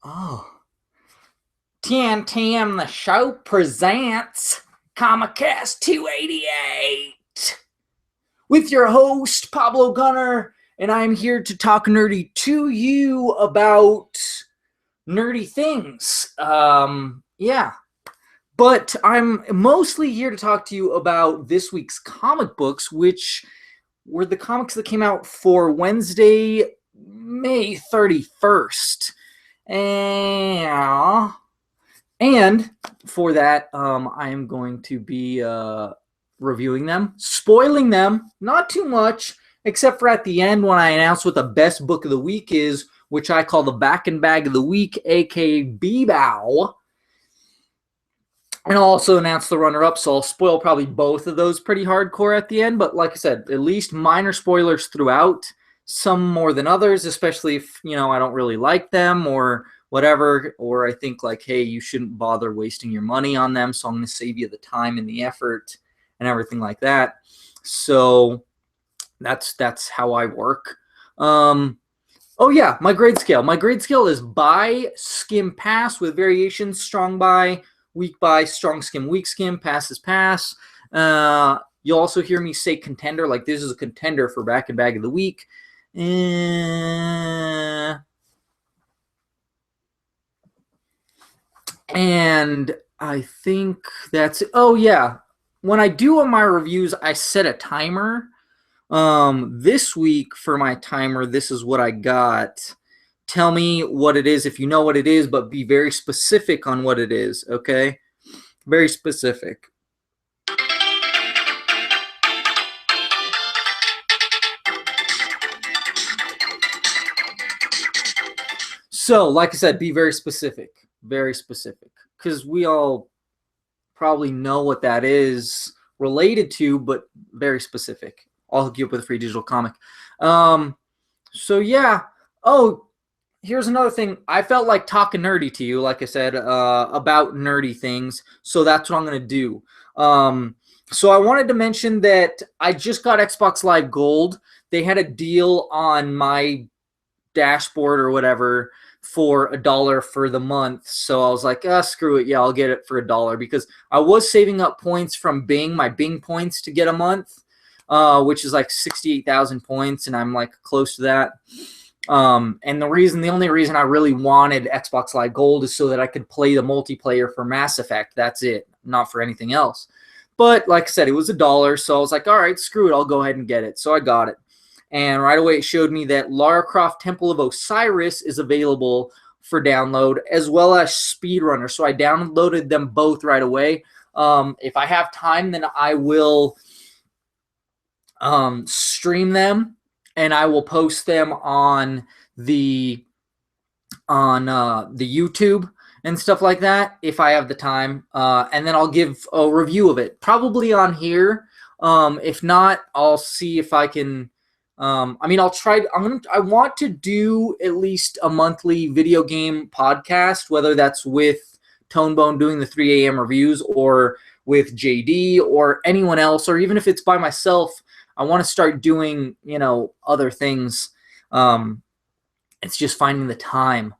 Oh. TNTM the show presents Comicast 288 with your host Pablo Gunner, and I'm here to talk nerdy to you about nerdy things. Yeah. But I'm mostly here to talk to you about this week's comic books, which were the comics that came out for Wednesday, May 31st. And for that, I am going to be reviewing them, spoiling them, not too much, except for at the end when I announce what the best book of the week is, which I call the Back and Bag of the Week, aka B-Bow. And I'll also announce the runner-up, so I'll spoil probably both of those pretty hardcore at the end. But like I said, at least minor spoilers throughout, some more than others, especially if, I don't really like them or whatever, or I think like, hey, you shouldn't bother wasting your money on them, so I'm going to save you the time and the effort and everything like that. So that's how I work. Oh yeah, my grade scale. My grade scale is buy, skim, pass with variations: strong buy, weak buy, strong skim, weak skim, pass is pass. You'll also hear me say contender, like this is a contender for Back and Bag of the Week. And I think that's it. Oh yeah, when I do on my reviews, I set a timer. This week for my timer, this is what I got. Tell me what it is if you know what it is, but be very specific on what it is, okay? Very specific. So, like I said, be very specific. Very specific. Because we all probably know what that is related to, but very specific. I'll hook you up with a free digital comic. So, yeah. Oh, here's another thing. I felt like talking nerdy to you, like I said, about nerdy things. So that's what I'm going to do. So I wanted to mention that I just got Xbox Live Gold. They had a deal on my dashboard or whatever for $1 for the month. So I was like, screw it. Yeah, I'll get it for $1 because I was saving up points from Bing, my Bing points to get a month, which is like 68,000 points. And I'm like close to that. And the only reason I really wanted Xbox Live Gold is so that I could play the multiplayer for Mass Effect. That's it, not for anything else. But like I said, it was $1, so I was like, all right, screw it, I'll go ahead and get it. So I got it. And right away it showed me that Lara Croft Temple of Osiris is available for download, as well as Speedrunner. So I downloaded them both right away. If I have time, then I will stream them, and I will post them on the YouTube and stuff like that if I have the time. And then I'll give a review of it, probably on here. If not, I'll see if I can. I'll try. I want to do at least a monthly video game podcast, whether that's with Tonebone doing the 3 a.m. reviews, or with JD, or anyone else, or even if it's by myself. I want to start doing, other things. It's just finding the time.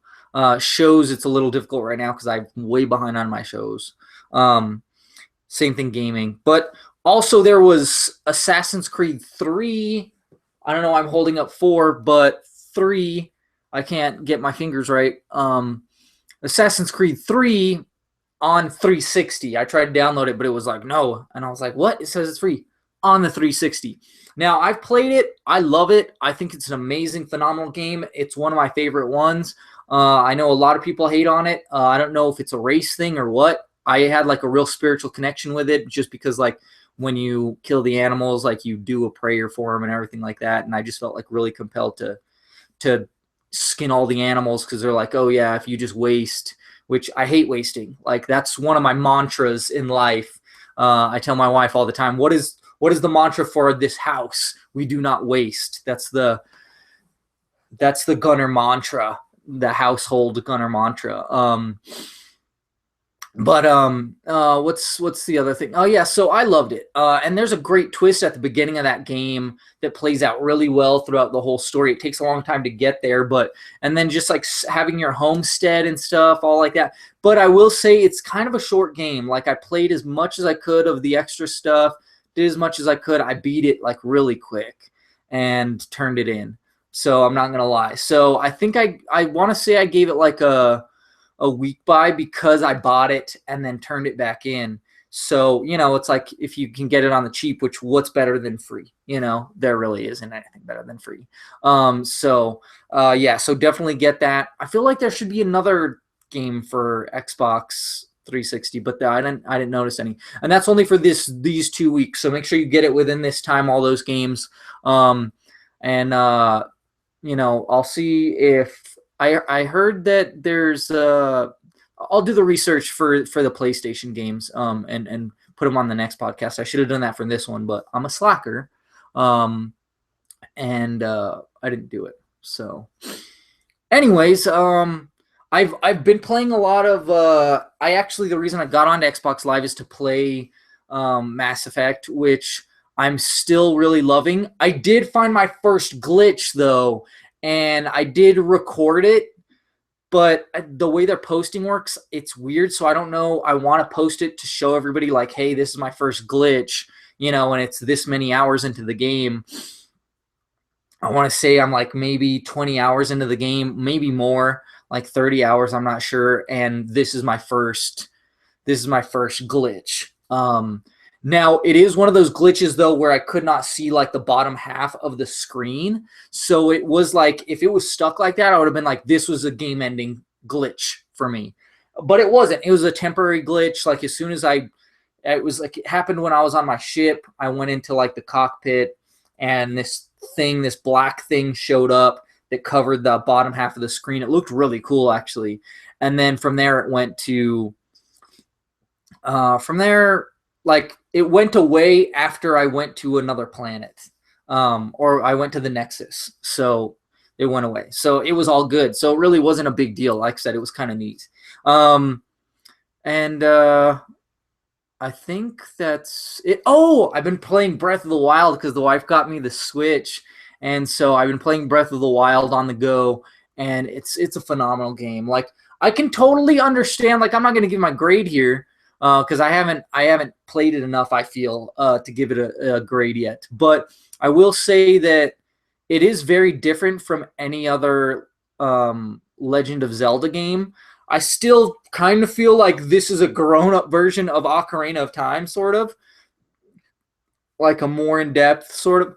Shows, it's a little difficult right now because I'm way behind on my shows. Same thing gaming. But also there was Assassin's Creed 3. I don't know, I'm holding up 4, but 3, I can't get my fingers right. Assassin's Creed 3 on 360. I tried to download it, but it was like, no. And I was like, what? It says it's free on the 360. Now, I've played it. I love it. I think it's an amazing, phenomenal game. It's one of my favorite ones. I know a lot of people hate on it. I don't know if it's a race thing or what. I had like a real spiritual connection with it just because like when you kill the animals, like you do a prayer for them and everything like that. And I just felt like really compelled to skin all the animals because they're like, oh yeah, if you just waste, which I hate wasting. Like that's one of my mantras in life. I tell my wife all the time, what is the mantra for this house? We do not waste. That's the Gunner mantra, the household Gunner mantra. But what's the other thing? Oh yeah, so I loved it. And there's a great twist at the beginning of that game that plays out really well throughout the whole story. It takes a long time to get there, but and then just like having your homestead and stuff, all like that. But I will say it's kind of a short game. Like I played as much as I could of the extra stuff, did as much as I could. I beat it like really quick and turned it in. So I'm not gonna lie. So I think I want to say I gave it like a week buy because I bought it and then turned it back in. So, you know, it's like if you can get it on the cheap, which what's better than free? You know, there really isn't anything better than free. Yeah, so definitely get that. I feel like there should be another game for Xbox 360, but I didn't notice any. And that's only for these 2 weeks. So make sure you get it within this time, all those games. And you know, I'll see if I heard that there's I'll do the research for the PlayStation games and put them on the next podcast. I should have done that for this one, but I'm a slacker, and I didn't do it. So, anyways, I've been playing a lot of the reason I got onto Xbox Live is to play Mass Effect, which I'm still really loving. I did find my first glitch though, and I did record it, but the way their posting works, it's weird. So I don't know. I want to post it to show everybody like, hey, this is my first glitch, you know, and it's this many hours into the game. I want to say I'm like maybe 20 hours into the game, maybe more, like 30 hours. I'm not sure. And this is my first glitch. Now it is one of those glitches though where I could not see like the bottom half of the screen. So it was like if it was stuck like that, I would have been like, this was a game-ending glitch for me. But it wasn't. It was a temporary glitch. Like as soon as it was like it happened when I was on my ship. I went into like the cockpit, and this black thing showed up that covered the bottom half of the screen. It looked really cool actually. And then from there it went to like it went away after I went to another planet, or I went to the Nexus. So it went away. So it was all good. So it really wasn't a big deal. Like I said, it was kind of neat. And I think that's it. Oh, I've been playing Breath of the Wild because the wife got me the Switch, and so I've been playing Breath of the Wild on the go, and it's a phenomenal game. Like I can totally understand. Like I'm not gonna give my grade here because I haven't played it enough. I feel to give it a grade yet, but I will say that it is very different from any other Legend of Zelda game. I still kind of feel like this is a grown-up version of Ocarina of Time, sort of like a more in-depth sort of,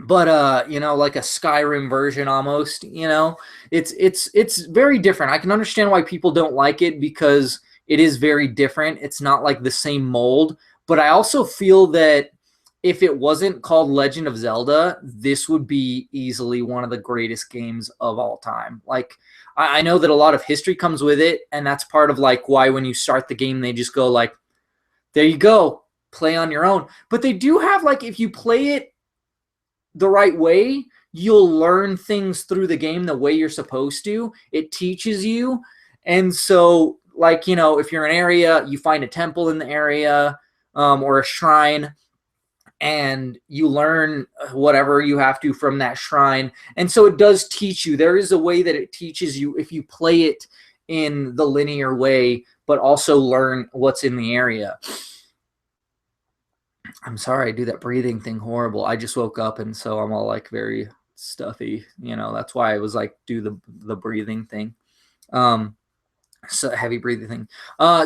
but you know, like a Skyrim version almost. You know, it's very different. I can understand why people don't like it because it is very different. It's not like the same mold, but I also feel that if it wasn't called Legend of Zelda, this would be easily one of the greatest games of all time. Like, I know that a lot of history comes with it, and that's part of like why when you start the game, they just go like, there you go, play on your own. But they do have like, if you play it the right way, you'll learn things through the game the way you're supposed to. It teaches you. And so, like, you know, if you're in an area, you find a temple in the area or a shrine, and you learn whatever you have to from that shrine. And so it does teach you. There is a way that it teaches you if you play it in the linear way, but also learn what's in the area. I'm sorry I do that breathing thing horrible. I just woke up, and so I'm all like very stuffy. You know, that's why I was like, do the breathing thing. So heavy breathing thing.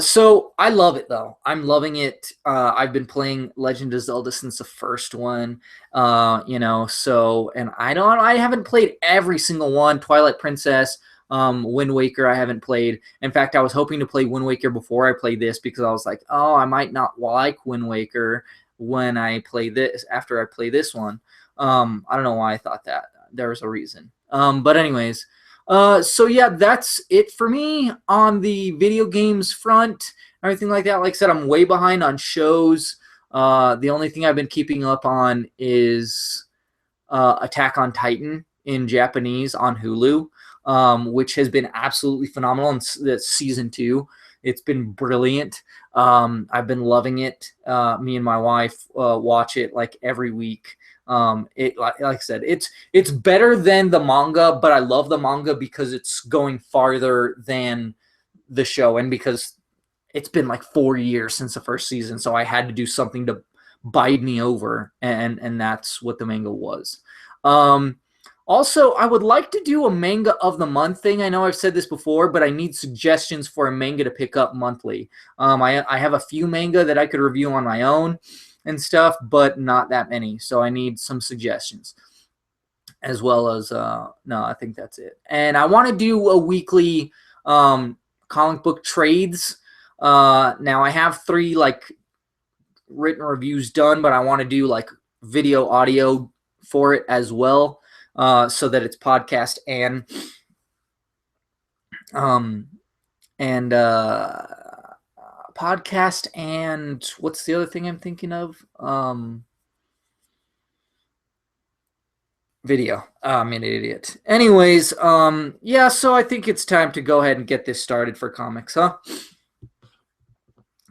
So I love it though. I'm loving it. I've been playing Legend of Zelda since the first one. You know, so and I haven't played every single one. Twilight Princess, Wind Waker, I haven't played. In fact, I was hoping to play Wind Waker before I played this because I was like, oh, I might not like Wind Waker when I play this after I play this one. I don't know why I thought that. There was a reason. But anyways. So yeah, that's it for me on the video games front, everything like that. Like I said, I'm way behind on shows. The only thing I've been keeping up on is Attack on Titan in Japanese on Hulu, which has been absolutely phenomenal. And that's season 2. It's been brilliant. I've been loving it. Me and my wife watch it like every week. It like I said, it's better than the manga, but I love the manga because it's going farther than the show, and because it's been like 4 years since the first season, so I had to do something to bide me over, and that's what the manga was. Also, I would like to do a manga of the month thing. I know I've said this before, but I need suggestions for a manga to pick up monthly. I have a few manga that I could review on my own and stuff, but not that many. So I need some suggestions, as well as no, I think that's it. And I want to do a weekly comic book trades. Now I have 3 like written reviews done, but I want to do like video audio for it as well. So that it's podcast and podcast and what's the other thing I'm thinking of? Video. I'm an idiot. Anyways, yeah, so I think it's time to go ahead and get this started for comics, huh?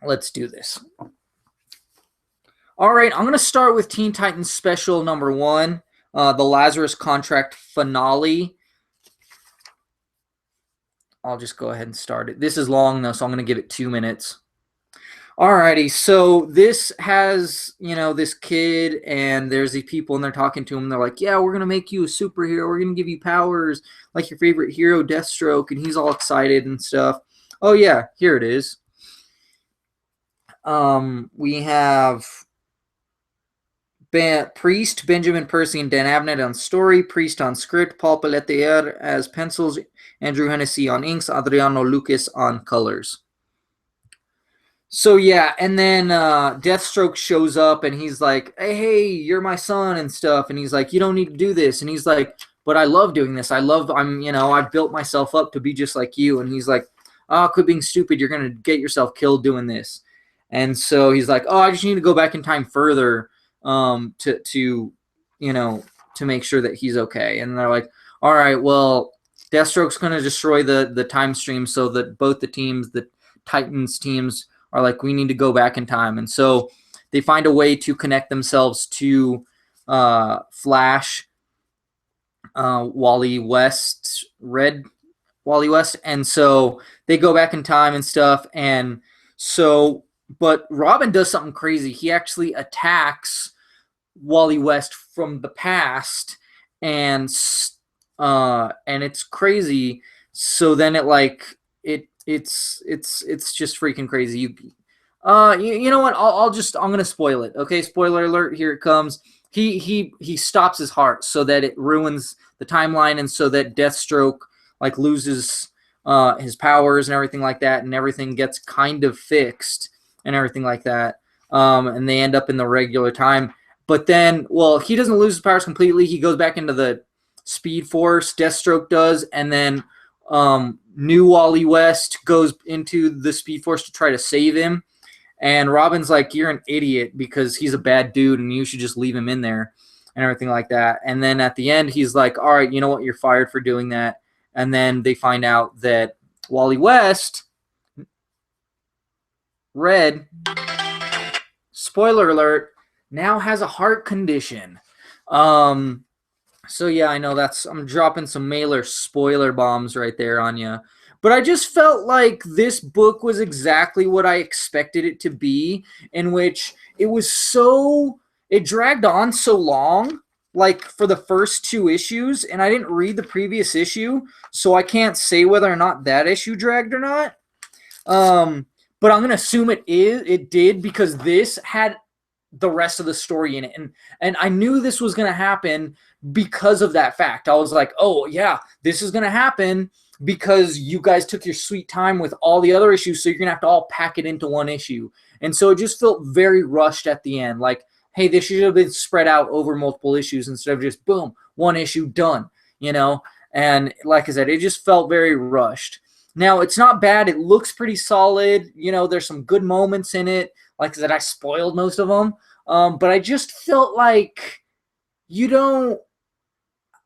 Let's do this. All right, I'm going to start with Teen Titans Special number 1. The Lazarus Contract finale. I'll just go ahead and start it. This is long, though, so I'm going to give it 2 minutes. Alrighty, so this has, this kid, and there's these people, and they're talking to him. They're like, yeah, we're going to make you a superhero. We're going to give you powers like your favorite hero, Deathstroke, and he's all excited and stuff. Oh, yeah, here it is. We have Priest, Benjamin Percy, and Dan Abnett on story. Priest on script. Paul Pelletier as pencils. Andrew Hennessy on inks. Adriano Lucas on colors. So, yeah, and then Deathstroke shows up, and he's like, hey, you're my son and stuff. And he's like, you don't need to do this. And he's like, but I love doing this. I've built myself up to be just like you. And he's like, quit being stupid. You're going to get yourself killed doing this. And so he's like, I just need to go back in time further to make sure that he's okay. And they're like, all right, well, Deathstroke's going to destroy the time stream so that both the teams, the Titans teams, are like, we need to go back in time. And so they find a way to connect themselves to Flash, Wally West, Red Wally West. And so they go back in time and stuff. And so, but Robin does something crazy. He actually attacks Wally West from the past, and it's crazy. So then it's just freaking crazy. You know what? I'm gonna spoil it. Okay, spoiler alert. Here it comes. He stops his heart so that it ruins the timeline, and so that Deathstroke like loses his powers and everything like that, and everything gets kind of fixed and everything like that. And they end up in the regular time. But then, well, he doesn't lose his powers completely. He goes back into the Speed Force. Deathstroke does, and then new Wally West goes into the Speed Force to try to save him. And Robin's like, you're an idiot because he's a bad dude and you should just leave him in there and everything like that. And then at the end, he's like, all right, you know what? You're fired for doing that. And then they find out that Wally West, Red, spoiler alert, now has a heart condition. So yeah, I know I'm dropping some mailer spoiler bombs right there on you. But I just felt like this book was exactly what I expected it to be, in which it dragged on so long, like for the first 2 issues, and I didn't read the previous issue, so I can't say whether or not that issue dragged or not. But I'm going to assume it did, because this had the rest of the story in it. And I knew this was going to happen because of that fact. I was like, oh, yeah, this is going to happen because you guys took your sweet time with all the other issues, so you're going to have to all pack it into one issue. And so it just felt very rushed at the end. Like, hey, this should have been spread out over multiple issues instead of just, boom, one issue, done, And like I said, it just felt very rushed. Now, it's not bad. It looks pretty solid. There's some good moments in it. Like I said, I spoiled most of them. But I just felt like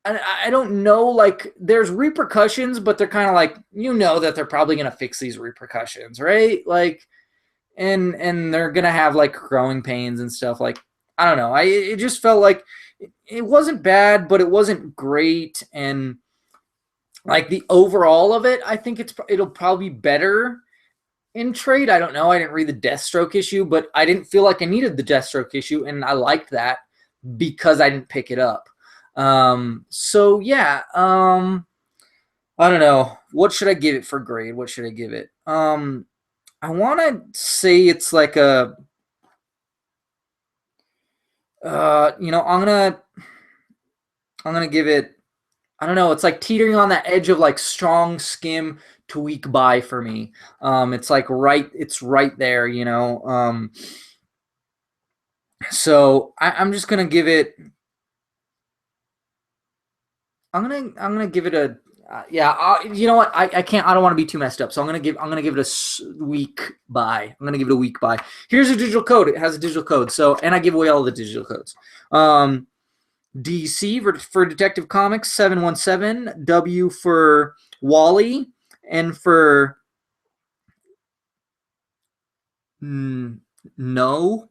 I don't know, like there's repercussions, but they're kind of like, that they're probably going to fix these repercussions, right? Like, and they're going to have like growing pains and stuff. Like, I don't know. It just felt like it wasn't bad, but it wasn't great. And like the overall of it, I think it'll probably be better in trade. I don't know. I didn't read the Deathstroke issue, but I didn't feel like I needed the Deathstroke issue, and I liked that because I didn't pick it up. So yeah, I don't know. What should I give it for grade? What should I give it? I want to say it's like a, I'm gonna give it, I don't know. It's like teetering on that edge of like strong skim to weak buy for me. It's like it's right there, So I'm just gonna give it. I'm gonna give it a. You know what? I can't. I don't want to be too messed up. So I'm gonna give it a weak buy. I'm gonna give it a weak buy. Here's a digital code. It has a digital code. So, and I give away all the digital codes. DC for Detective Comics 717, W for Wally, and for no,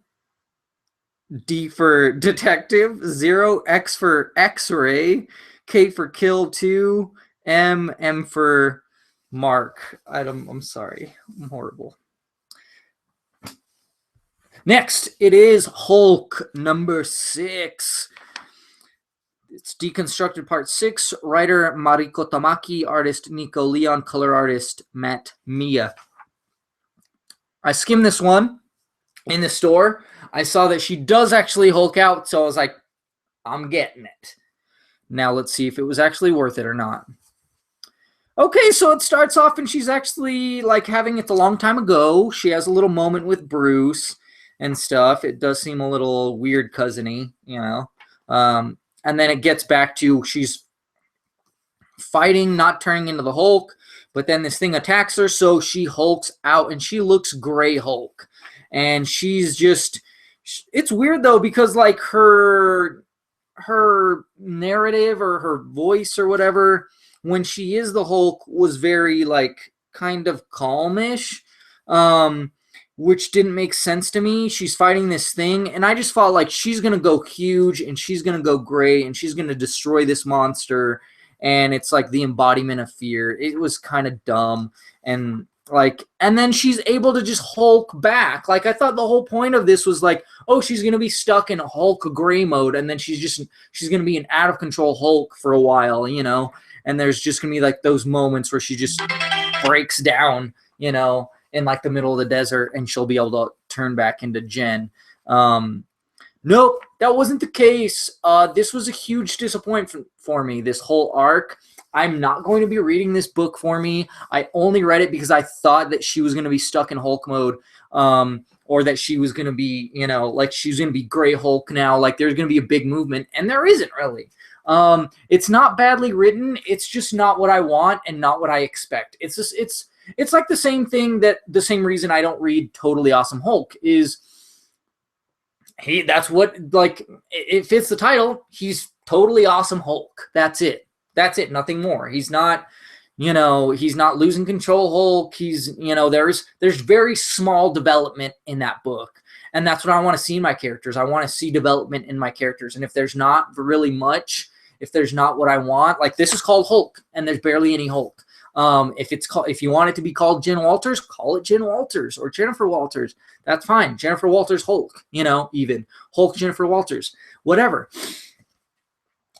D for Detective, 0, X for X-Ray, K for Kill 2, M for Mark. I'm sorry. I'm horrible. Next, it is Hulk number 6. It's Deconstructed Part 6. Writer Mariko Tamaki, artist Nico Leon, color artist Matt Mia. I skimmed this one in the store. I saw that she does actually Hulk out, so I was like, I'm getting it. Now let's see if it was actually worth it or not. Okay, so it starts off and she's actually like having it a long time ago. She has a little moment with Bruce and stuff. It does seem a little weird cousiny, and then it gets back to she's fighting, not turning into the Hulk, but then this thing attacks her, so she hulks out and she looks gray Hulk. And she's just, it's weird though, because like her narrative or her voice or whatever when she is the Hulk was very like kind of calmish, which didn't make sense to me. She's fighting this thing, and I just felt like she's gonna go huge and she's gonna go gray and she's gonna destroy this monster, and it's like the embodiment of fear. It was kind of dumb, and then she's able to just Hulk back. Like, I thought the whole point of this was like, oh, she's gonna be stuck in Hulk gray mode, and then she's gonna be an out of control Hulk for a while, and there's just gonna be like those moments where she just breaks down, in like the middle of the desert, and she'll be able to turn back into Jen. Nope, that wasn't the case. This was a huge disappointment for me, this whole arc. I'm not going to be reading this book for me. I only read it because I thought that she was going to be stuck in Hulk mode, or that she was going to be, like she's going to be gray Hulk now. Like there's going to be a big movement, and there isn't really. It's not badly written. It's just not what I want and not what I expect. It's just, it's like the same thing the same reason I don't read Totally Awesome Hulk is that's what, like, it fits the title. He's Totally Awesome Hulk. That's it. Nothing more. He's not, he's not losing control Hulk. He's, there's very small development in that book. And that's what I want to see in my characters. I want to see development in my characters. And if there's not really much, if there's not what I want, like this is called Hulk and there's barely any Hulk. If you want it to be called Jen Walters, call it Jen Walters or Jennifer Walters. That's fine. Jennifer Walters Hulk, even Hulk Jennifer Walters, whatever.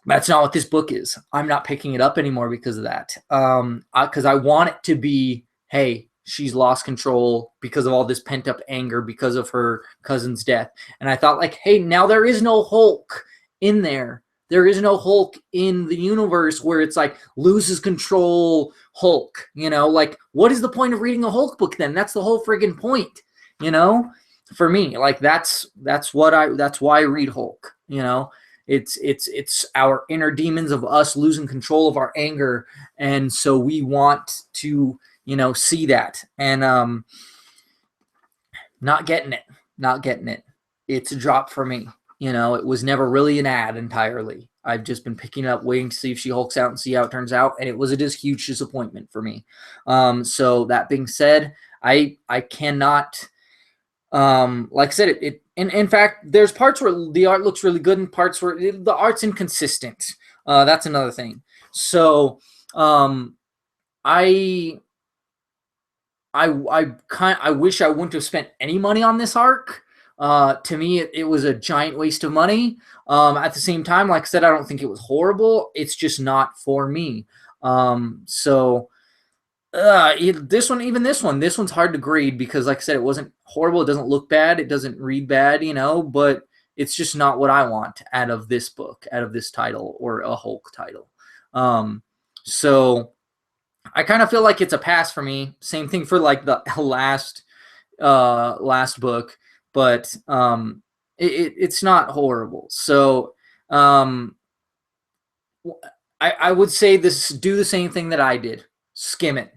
That's not what this book is. I'm not picking it up anymore because of that. Because I want it to be, hey, she's lost control because of all this pent up anger because of her cousin's death. And I thought, like, hey, now there is no Hulk in there. There is no Hulk in the universe where it's like loses control Hulk, like what is the point of reading a Hulk book then? That's the whole friggin' point, for me. Like that's why I read Hulk, It's our inner demons of us losing control of our anger, and so we want to, see that. And not getting it. It's a drop for me. It was never really an ad entirely. I've just been picking it up, waiting to see if she hulks out and see how it turns out, and it was a huge disappointment for me. So that being said, I cannot, like I said, it in fact, there's parts where the art looks really good and parts where the art's inconsistent. That's another thing. So I wish I wouldn't have spent any money on this arc. To me, it was a giant waste of money. At the same time, like I said, I don't think it was horrible. It's just not for me. So this one's hard to grade because, like I said, it wasn't horrible. It doesn't look bad. It doesn't read bad, but it's just not what I want out of this book, out of this title, or a Hulk title. So I kind of feel like it's a pass for me. Same thing for like the last book, but it's not horrible. So I would say do the same thing that I did. Skim it,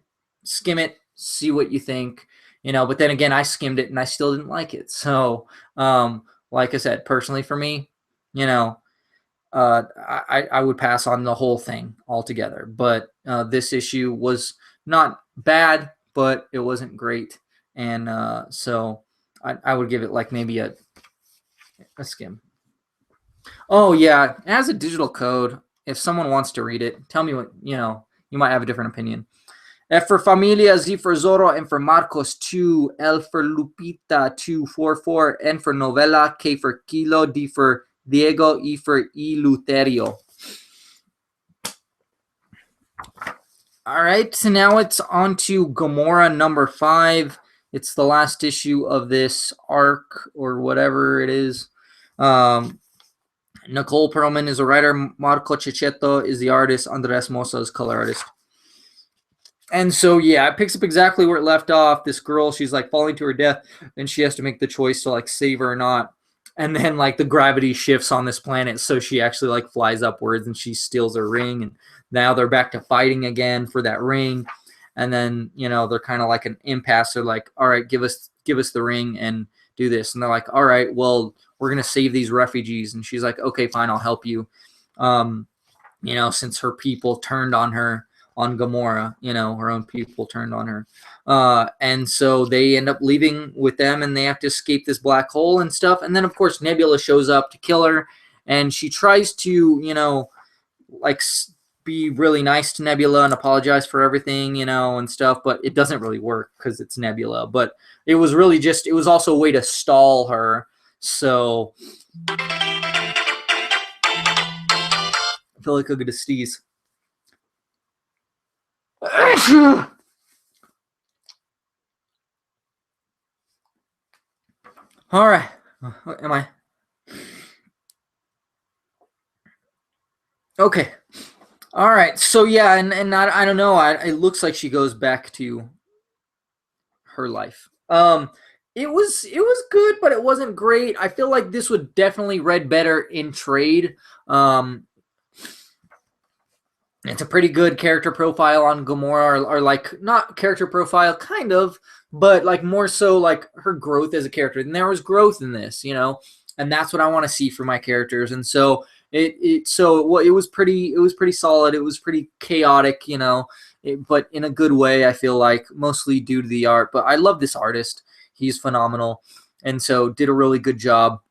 see what you think. But then again, I skimmed it and I still didn't like it. So like I said, personally for me, I would pass on the whole thing altogether. But this issue was not bad, but it wasn't great. And so I would give it like maybe a skim. Oh, yeah. It has a digital code. If someone wants to read it, tell me what, you might have a different opinion. F for Familia, Z for Zorro, M for Marcos 2, L for Lupita 244, N for Novela, K for Kilo, D for Diego, E for Eleuterio. All right, so now it's on to Gamora number 5. It's the last issue of this arc or whatever it is. Nicole Perlman is a writer. Marco Cecchetto is the artist. Andres Mosa is color artist. And so, yeah, it picks up exactly where it left off. This girl, she's like falling to her death, and she has to make the choice to like save her or not. And then like the gravity shifts on this planet, so she actually like flies upwards and she steals her ring. And now they're back to fighting again for that ring. And then they're kind of like an impasse. They're like, all right, give us the ring and do this. And they're like, all right, well, we're gonna save these refugees. And she's like, okay, fine, I'll help you. Since her people turned on her. On Gamora, her own people turned on her. And so they end up leaving with them and they have to escape this black hole and stuff. And then, of course, Nebula shows up to kill her. And she tries to, be really nice to Nebula and apologize for everything, and stuff. But it doesn't really work because it's Nebula. But it was really it was also a way to stall her. So I feel like I'll get a sneeze. All right. What am I? Okay. All right. So yeah, and I don't know. It looks like she goes back to her life. It was good, but it wasn't great. I feel like this would definitely read better in trade. It's a pretty good character profile on Gamora, or like not character profile, kind of, but like more so like her growth as a character. And there was growth in this, and that's what I want to see for my characters. And so it was pretty solid. It was pretty chaotic, but in a good way. I feel like mostly due to the art, but I love this artist. He's phenomenal, and so did a really good job.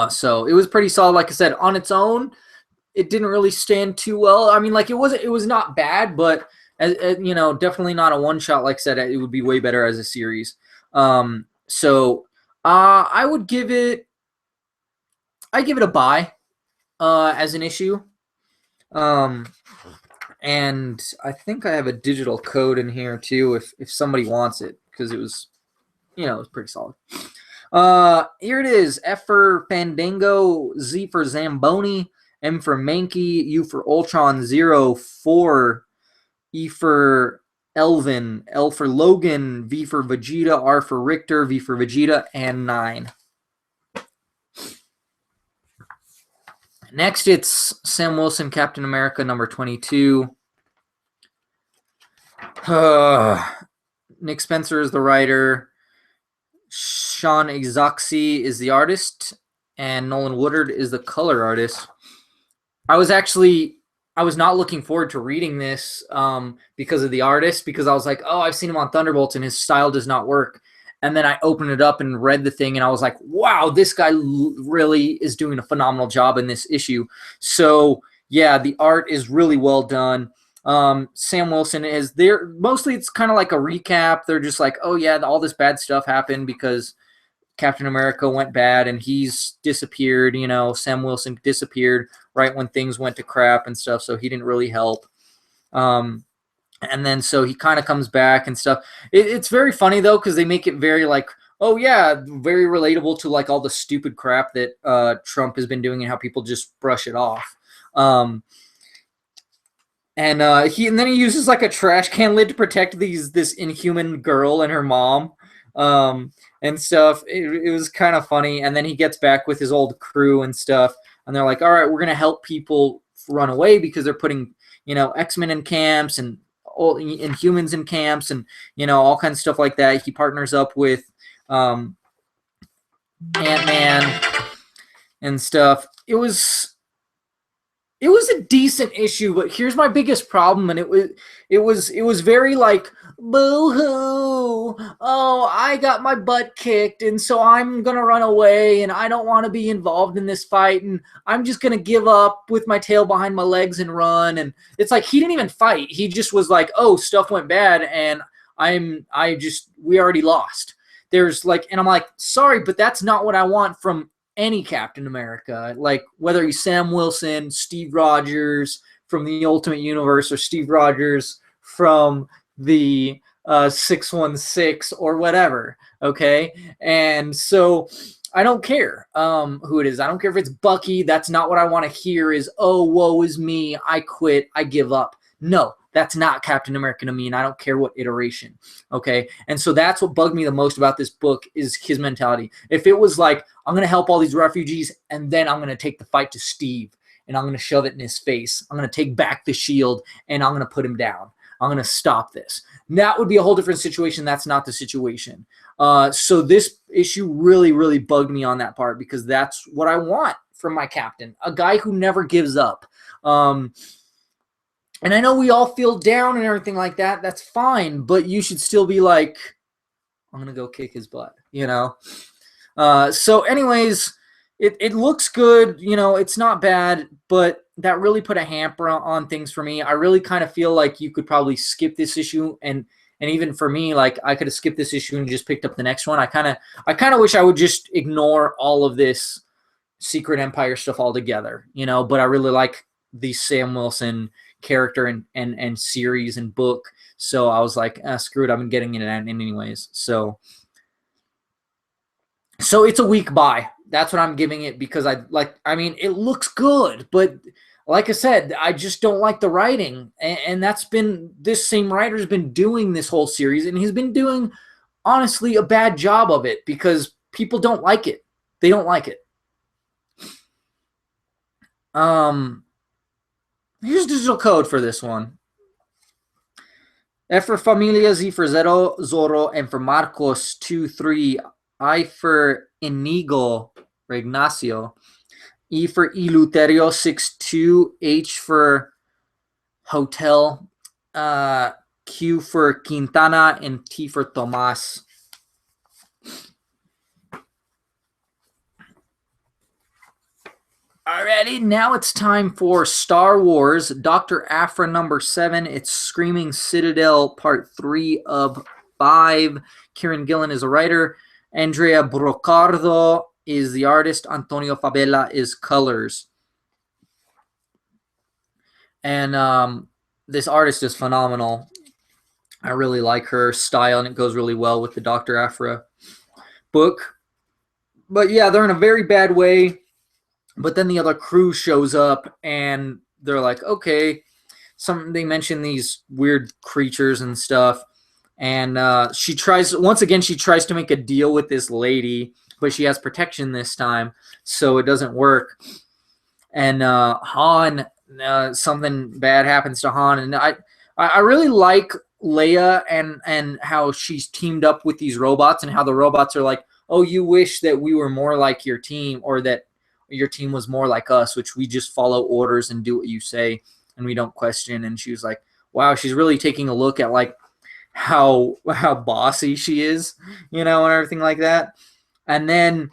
So it was pretty solid. Like I said, on its own, it didn't really stand too well. I mean, like it was not bad, but definitely not a one shot. Like I said, it would be way better as a series. So I would give it a buy as an issue. And I think I have a digital code in here too if somebody wants it, because it was it was pretty solid. Here it is. F for Fandango, Z for Zamboni, M for Mankey, U for Ultron, 04, E for Elvin, L for Logan, V for Vegeta, R for Richter, V for Vegeta, and 9. Next, it's Sam Wilson, Captain America, number 22. Nick Spencer is the writer. Sean Exoxy is the artist. And Nolan Woodard is the color artist. I was not looking forward to reading this because of the artist, because I was like, oh, I've seen him on Thunderbolts and his style does not work. And then I opened it up and read the thing, and I was like, wow, this guy really is doing a phenomenal job in this issue. So yeah, the art is really well done. Sam Wilson is there. Mostly it's kind of like a recap. They're just like, oh yeah, all this bad stuff happened because Captain America went bad and he's disappeared. You know, Sam Wilson disappeared right when things went to crap and stuff, so he didn't really help. And then so he kind of comes back and stuff. It's very funny though, because they make it very like, oh yeah, very relatable to like all the stupid crap that Trump has been doing and how people just brush it off. And then he uses like a trash can lid to protect this inhuman girl and her mom. And stuff. It was kind of funny. And then he gets back with his old crew and stuff. And they're like, all right, we're going to help people run away because they're putting, X-Men in camps and Inhumans in camps and, all kinds of stuff like that. He partners up with Ant-Man and stuff. It was a decent issue, but here's my biggest problem. And it was very like, boo-hoo, oh, I got my butt kicked, and so I'm going to run away, and I don't want to be involved in this fight, and I'm just going to give up with my tail behind my legs and run. And it's like he didn't even fight. He just was like, oh, stuff went bad, and we already lost. There's like, and I'm like, sorry, but that's not what I want from any Captain America. Like, whether he's Sam Wilson, Steve Rogers from the Ultimate Universe, or Steve Rogers from the 616 or whatever, okay? And so I don't care who it is. I don't care if it's Bucky. That's not what I want to hear is, oh, woe is me, I quit, I give up. No, that's not Captain America to me, and I don't care what iteration, okay? And so that's what bugged me the most about this book is his mentality. If it was like, I'm going to help all these refugees, and then I'm going to take the fight to Steve, and I'm going to shove it in his face. I'm going to take back the shield, and I'm going to put him down. I'm going to stop this. That would be a whole different situation. That's not the situation. So this issue really, really bugged me on that part because that's what I want from my captain, a guy who never gives up. And I know we all feel down and everything like that. That's fine, but you should still be like, I'm going to go kick his butt, So anyways, it looks good. It's not bad, but that really put a hamper on things for me. I really kind of feel like you could probably skip this issue, and even for me, like I could have skipped this issue and just picked up the next one. I kind of wish I would just ignore all of this Secret Empire stuff altogether, but I really like the Sam Wilson character and series and book. So I was like, screw it, I've been getting it anyways. So it's a weak buy. That's what I'm giving it because it looks good, but like I said, I just don't like the writing. And that's been, this same writer's been doing this whole series, and he's been doing, honestly, a bad job of it because people don't like it. They don't like it. Here's digital code for this one. F for Familia, Z for Zero, Zorro, and for Marcos 2-3, I for Inigo, or Ignacio, E for Eleuterio 6-2, H for Hotel, Q for Quintana, and T for Tomas. Alrighty, now it's time for Star Wars, Dr. Aphra number 7. It's Screaming Citadel part 3 of 5. Kieran Gillen is a writer. Andrea Brocardo is the artist. Antonio Fabela is colors. And this artist is phenomenal. I really like her style, and it goes really well with the Dr. Aphra book. But yeah, they're in a very bad way. But then the other crew shows up, and they're like, okay. They mention these weird creatures and stuff. And she tries to make a deal with this lady, but she has protection this time, so it doesn't work. And Han, something bad happens to Han. And I really like Leia and how she's teamed up with these robots, and how the robots are like, oh, you wish that we were more like your team, or that your team was more like us, which we just follow orders and do what you say and we don't question. And she was like, wow, she's really taking a look at like how bossy she is, and everything like that. And then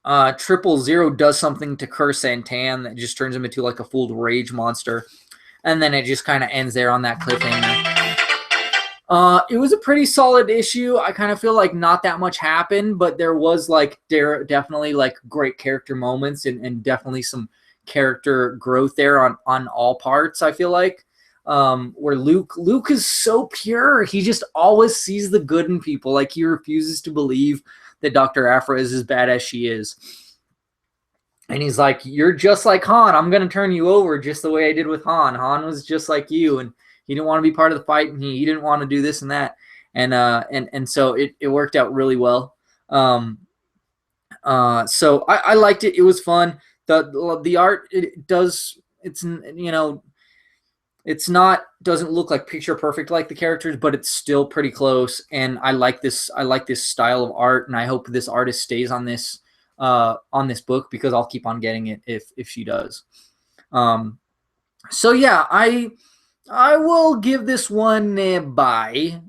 000 does something to Kerr Santan that just turns him into like a fooled rage monster. And then it just kind of ends there on that cliffhanger. It was a pretty solid issue. I kind of feel like not that much happened, but there was like definitely like great character moments and definitely some character growth there on all parts, I feel like. Where Luke is so pure. He just always sees the good in people. Like he refuses to believe that Dr. Aphra is as bad as she is. And he's like, you're just like Han. I'm going to turn you over just the way I did with Han. Han was just like you, and he didn't want to be part of the fight, and he didn't want to do this and that. And so it worked out really well. So I liked it. It was fun. The art, doesn't look like picture perfect like the characters, but it's still pretty close. And I like this style of art, and I hope this artist stays on this book, because I'll keep on getting it if she does. So yeah, I will give this one a buy.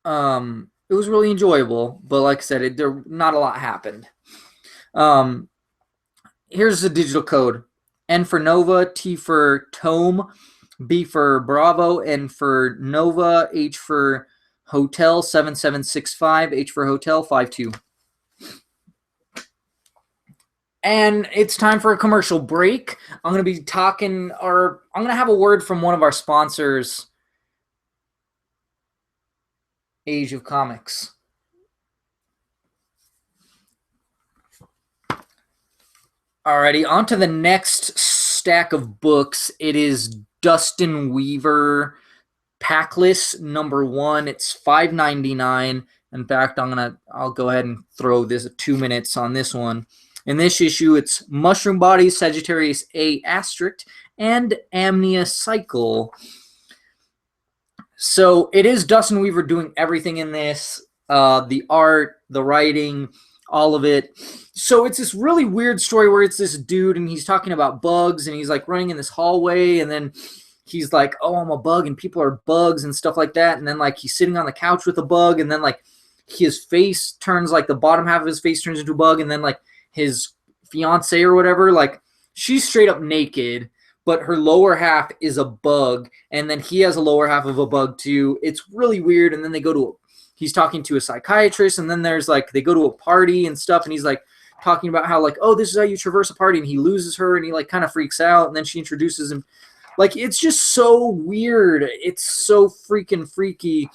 It was really enjoyable, but like I said, there not a lot happened. Here's the digital code: N for Nova, T for Tome, B for Bravo, N for Nova, H for Hotel 7765, H for Hotel 52. And it's time for a commercial break. I'm going to be I'm going to have a word from one of our sponsors, Age of Comics. Alrighty, on to the next stack of books. It is Dustin Weaver Packlist #1. It's $5.99. In fact, I'll go ahead and throw this 2 minutes on this one. In this issue, it's Mushroom Bodies, Sagittarius A*, and Amnia Cycle. So it is Dustin Weaver doing everything in this. The art, the writing, all of it. So it's this really weird story where it's this dude and he's talking about bugs, and he's like running in this hallway, and then he's like, oh, I'm a bug and people are bugs and stuff like that. And then like he's sitting on the couch with a bug, and then like his face turns, like the bottom half of his face turns into a bug, and then like his fiance or whatever, like she's straight up naked, but her lower half is a bug, and then he has a lower half of a bug too. It's really weird. And then he's talking to a psychiatrist, and then there's like, they go to a party and stuff, and he's like talking about how like, oh, this is how you traverse a party, and he loses her, and he like kind of freaks out, and then she introduces him. Like, it's just so weird. It's so freaking freaky.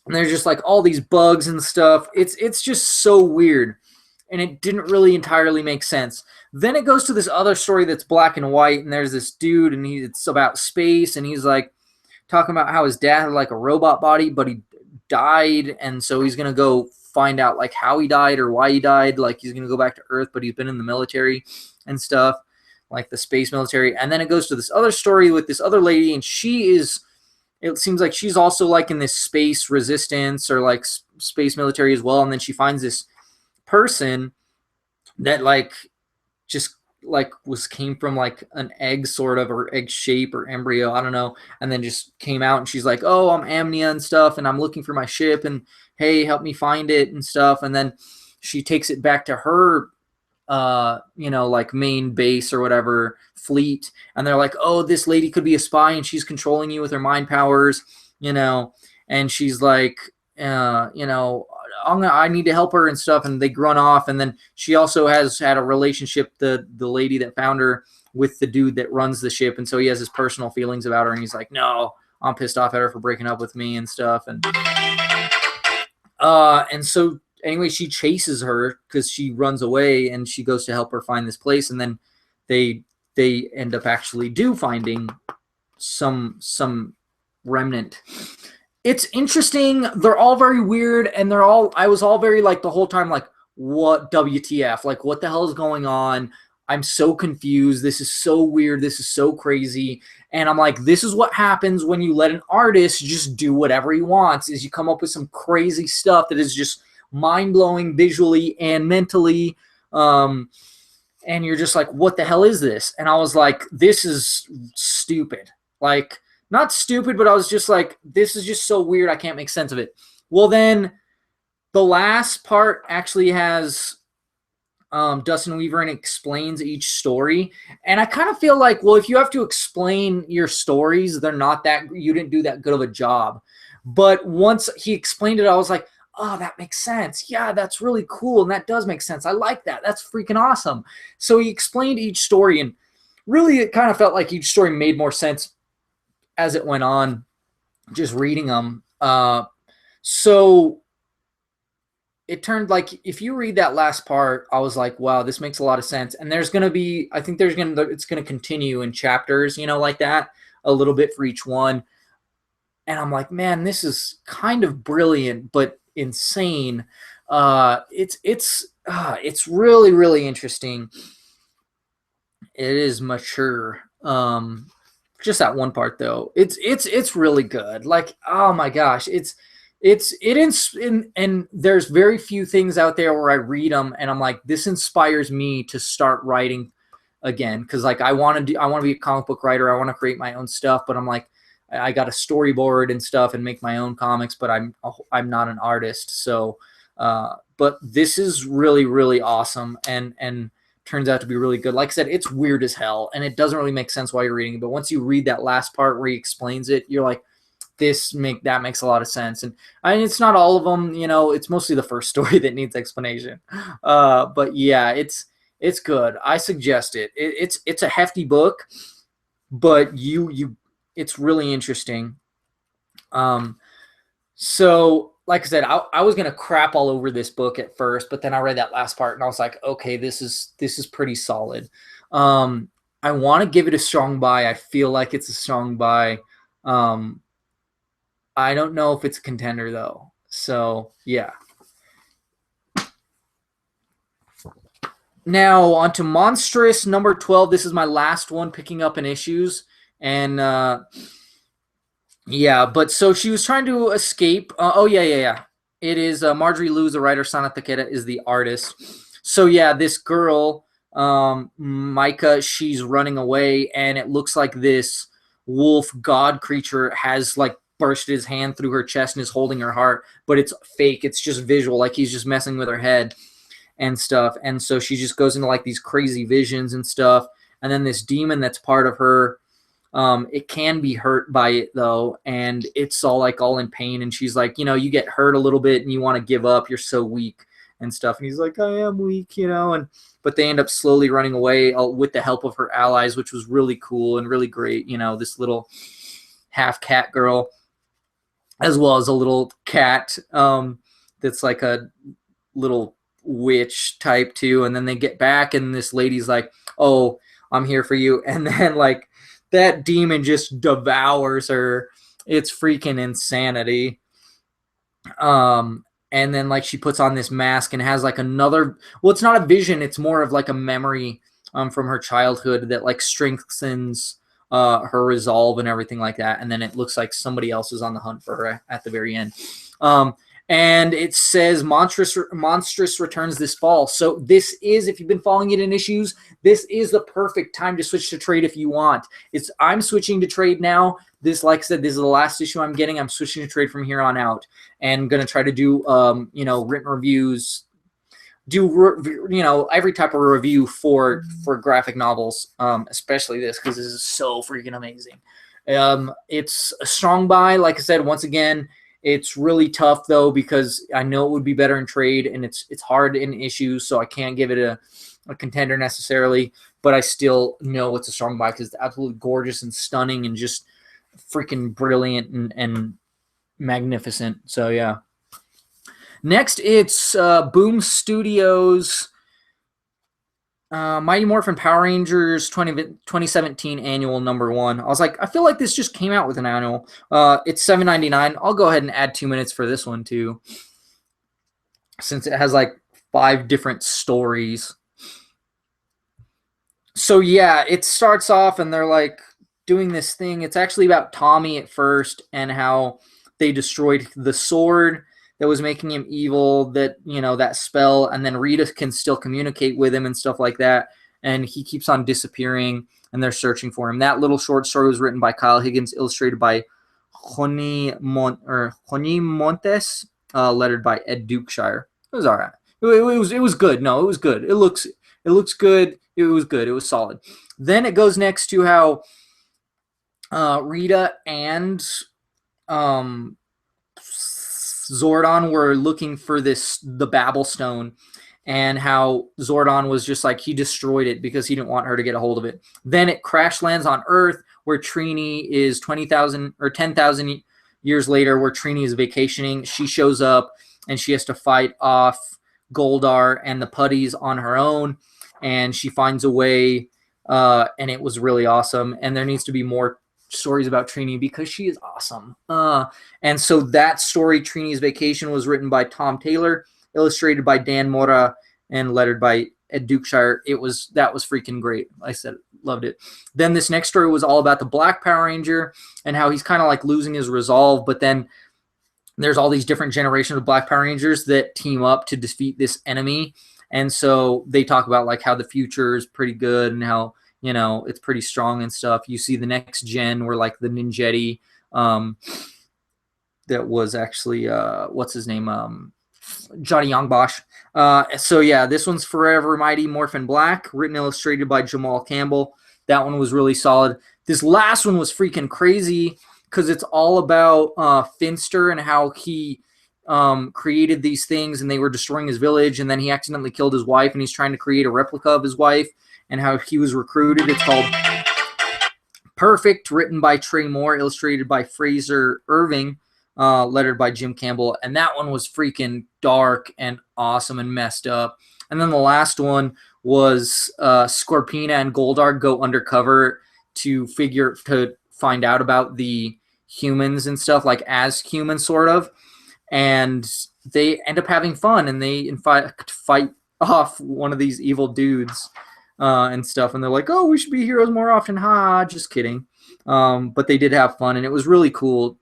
And there's just like all these bugs and stuff. It's just so weird. And it didn't really entirely make sense. Then it goes to this other story that's black and white, and there's this dude, and it's about space, and he's like talking about how his dad had like a robot body, but he died, and so he's gonna go find out like how he died or why he died. Like, he's gonna go back to Earth, but he's been in the military and stuff, like the space military. And then it goes to this other story with this other lady, and it seems like she's also like in this space resistance or like space military as well. And then she finds this person that like just like came from like an egg sort of, or egg shape or embryo, I don't know, and then just came out, and she's like, oh, I'm Amnia and stuff, and I'm looking for my ship, and hey, help me find it and stuff. And then she takes it back to her like main base or whatever, fleet, and they're like, oh, this lady could be a spy, and she's controlling you with her mind powers, and she's like, I need to help her and stuff, and they run off. And then she also has had a relationship, the lady that found her, with the dude that runs the ship, and so he has his personal feelings about her, and he's like, no, I'm pissed off at her for breaking up with me and stuff. And so anyway, she chases her because she runs away, and she goes to help her find this place, and then they end up actually finding some remnant. It's interesting. They're all very weird, and I was all very like the whole time like, what WTF? Like, what the hell is going on? I'm so confused. This is so weird. This is so crazy. And I'm like, this is what happens when you let an artist just do whatever he wants, is you come up with some crazy stuff that is just mind-blowing visually and mentally. And you're just like, what the hell is this? And I was like, this is stupid. Like, not stupid, but I was just like, this is just so weird. I can't make sense of it. Well, then the last part actually has Dustin Weaver and explains each story. And I kind of feel like, well, if you have to explain your stories, they're not that, you didn't do that good of a job. But once he explained it, I was like, oh, that makes sense. Yeah, that's really cool. And that does make sense. I like that. That's freaking awesome. So he explained each story, and really it kind of felt like each story made more sense as it went on, just reading them. So it turned like, if you read that last part, I was like, wow, this makes a lot of sense. And there's going to be, I think it's going to continue in chapters, like that, a little bit for each one. And I'm like, man, this is kind of brilliant, but insane. It's really, really interesting. It is mature. Just that one part though, it's really good. Like, oh my gosh, and there's very few things out there where I read them and I'm like, this inspires me to start writing again, because like I want to be a comic book writer. I want to create my own stuff, but I'm like, I got a storyboard and stuff and make my own comics, but I'm not an artist. So, but this is really, really awesome and turns out to be really good. Like I said, it's weird as hell and it doesn't really make sense while you're reading it. But once you read that last part where he explains it, you're like, that makes a lot of sense. And it's not all of them, it's mostly the first story that needs explanation. But yeah, it's good. I suggest it. It's a hefty book, but it's really interesting. So like I said, I was gonna crap all over this book at first, but then I read that last part and I was like, okay, this is pretty solid. I want to give it a strong buy. I feel like it's a strong buy. I don't know if it's a contender though. So yeah. Now on to Monstrous number 12. This is my last one picking up in issues. And yeah, but so she was trying to escape. Yeah. It is Marjorie Liu, the writer. Sana Takeda is the artist. So yeah, this girl, Micah, she's running away, and it looks like this wolf god creature has like bursted his hand through her chest and is holding her heart, but it's fake. It's just visual, like he's just messing with her head and stuff. And so she just goes into like these crazy visions and stuff. And then this demon that's part of her, it can be hurt by it though, and it's all in pain. And she's like, you get hurt a little bit and you want to give up. You're so weak and stuff. And he's like, I am weak, but they end up slowly running away with the help of her allies, which was really cool and really great. This little half cat girl, as well as a little cat that's like a little witch type too. And then they get back and this lady's like, oh, I'm here for you. And then like that demon just devours her. It's freaking insanity. And then like she puts on this mask and has like another, well, it's not a vision, it's more of like a memory from her childhood that like strengthens her resolve and everything like that. And then it looks like somebody else is on the hunt for her at the very end. And it says Monstrous returns this fall. So this is, if you've been following it in issues, this is the perfect time to switch to trade if you want. I'm switching to trade now. This, like I said, this is the last issue I'm getting. I'm switching to trade from here on out, and going to try to do, written reviews, every type of review for graphic novels, especially this, because this is so freaking amazing. It's a strong buy. Like I said, once again, it's really tough though, because I know it would be better in trade, and it's hard in issues, so I can't give it a contender necessarily, but I still know it's a strong buy because it's absolutely gorgeous and stunning and just freaking brilliant and magnificent. So yeah. Next, it's Boom Studios Mighty Morphin Power Rangers 2017 annual number 1. I was like, I feel like this just came out with an annual. It's $7.99. I'll go ahead and add 2 minutes for this one too, since it has like 5 different stories. So yeah, it starts off and they're like doing this thing. It's actually about Tommy at first and how they destroyed the sword that was making him evil, that, you know, that spell, and then Rita can still communicate with him and stuff like that, and he keeps on disappearing, and they're searching for him. That little short story was written by Kyle Higgins, illustrated by Joni Montes, lettered by Ed Dukeshire. It was all right. It was good. No, it was good. It looks good. It was good. It was solid. Then it goes next to how Rita and Zordon were looking for the Babel Stone, and how Zordon was just like, he destroyed it because he didn't want her to get a hold of it. Then it crash lands on Earth, where Trini is 20,000 or 10,000 years later, where Trini is vacationing. She shows up and she has to fight off Goldar and the Putties on her own, and she finds a way, and it was really awesome. And there needs to be more stories about Trini because she is awesome. And so that story, Trini's Vacation, was written by Tom Taylor, illustrated by Dan Mora, and lettered by Ed Dukeshire. That was freaking great. I said, loved it. Then this next story was all about the Black Power Ranger and how he's kind of like losing his resolve, but then there's all these different generations of Black Power Rangers that team up to defeat this enemy. And so they talk about like how the future is pretty good and how, you know, it's pretty strong and stuff. You see the next gen where like the Ninjetti, that was actually, what's his name? Johnny Youngbosch. So yeah, this one's Forever Mighty Morphin Black, written and illustrated by Jamal Campbell. That one was really solid. This last one was freaking crazy because it's all about Finster and how he created these things and they were destroying his village, and then he accidentally killed his wife and he's trying to create a replica of his wife, and how he was recruited. It's called Perfect, written by Trey Moore, illustrated by Fraser Irving, lettered by Jim Campbell. And that one was freaking dark and awesome and messed up. And then the last one was Scorpina and Goldar go undercover to find out about the humans and stuff, like as humans sort of. And they end up having fun, and they in fact fight off one of these evil dudes and stuff. And they're like, oh, we should be heroes more often. Ha, just kidding. But they did have fun, and it was really cool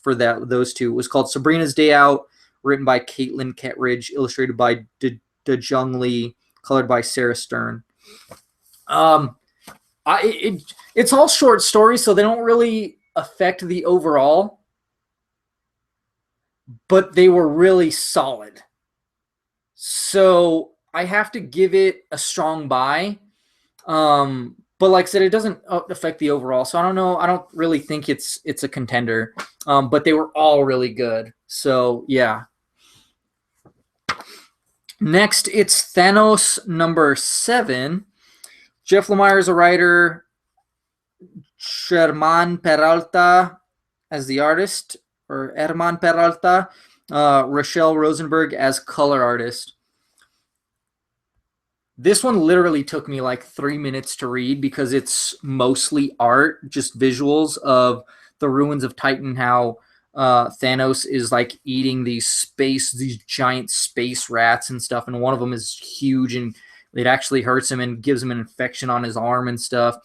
for those two. It was called Sabrina's Day Out, written by Caitlin Kettridge, illustrated by Dejung Lee, colored by Sarah Stern. It's all short stories, so they don't really affect the overall, but they were really solid. So I have to give it a strong buy. But like I said, it doesn't affect the overall. So I don't know. I don't really think it's a contender. But they were all really good. So yeah. Next, it's Thanos number 7. Jeff Lemire is a writer. Sherman Peralta as the artist, or Herman Peralta. Rochelle Rosenberg as color artist. This one literally took me like 3 minutes to read because it's mostly art, just visuals of the ruins of Titan, how Thanos is like eating these giant space rats and stuff, and one of them is huge and it actually hurts him and gives him an infection on his arm and stuff.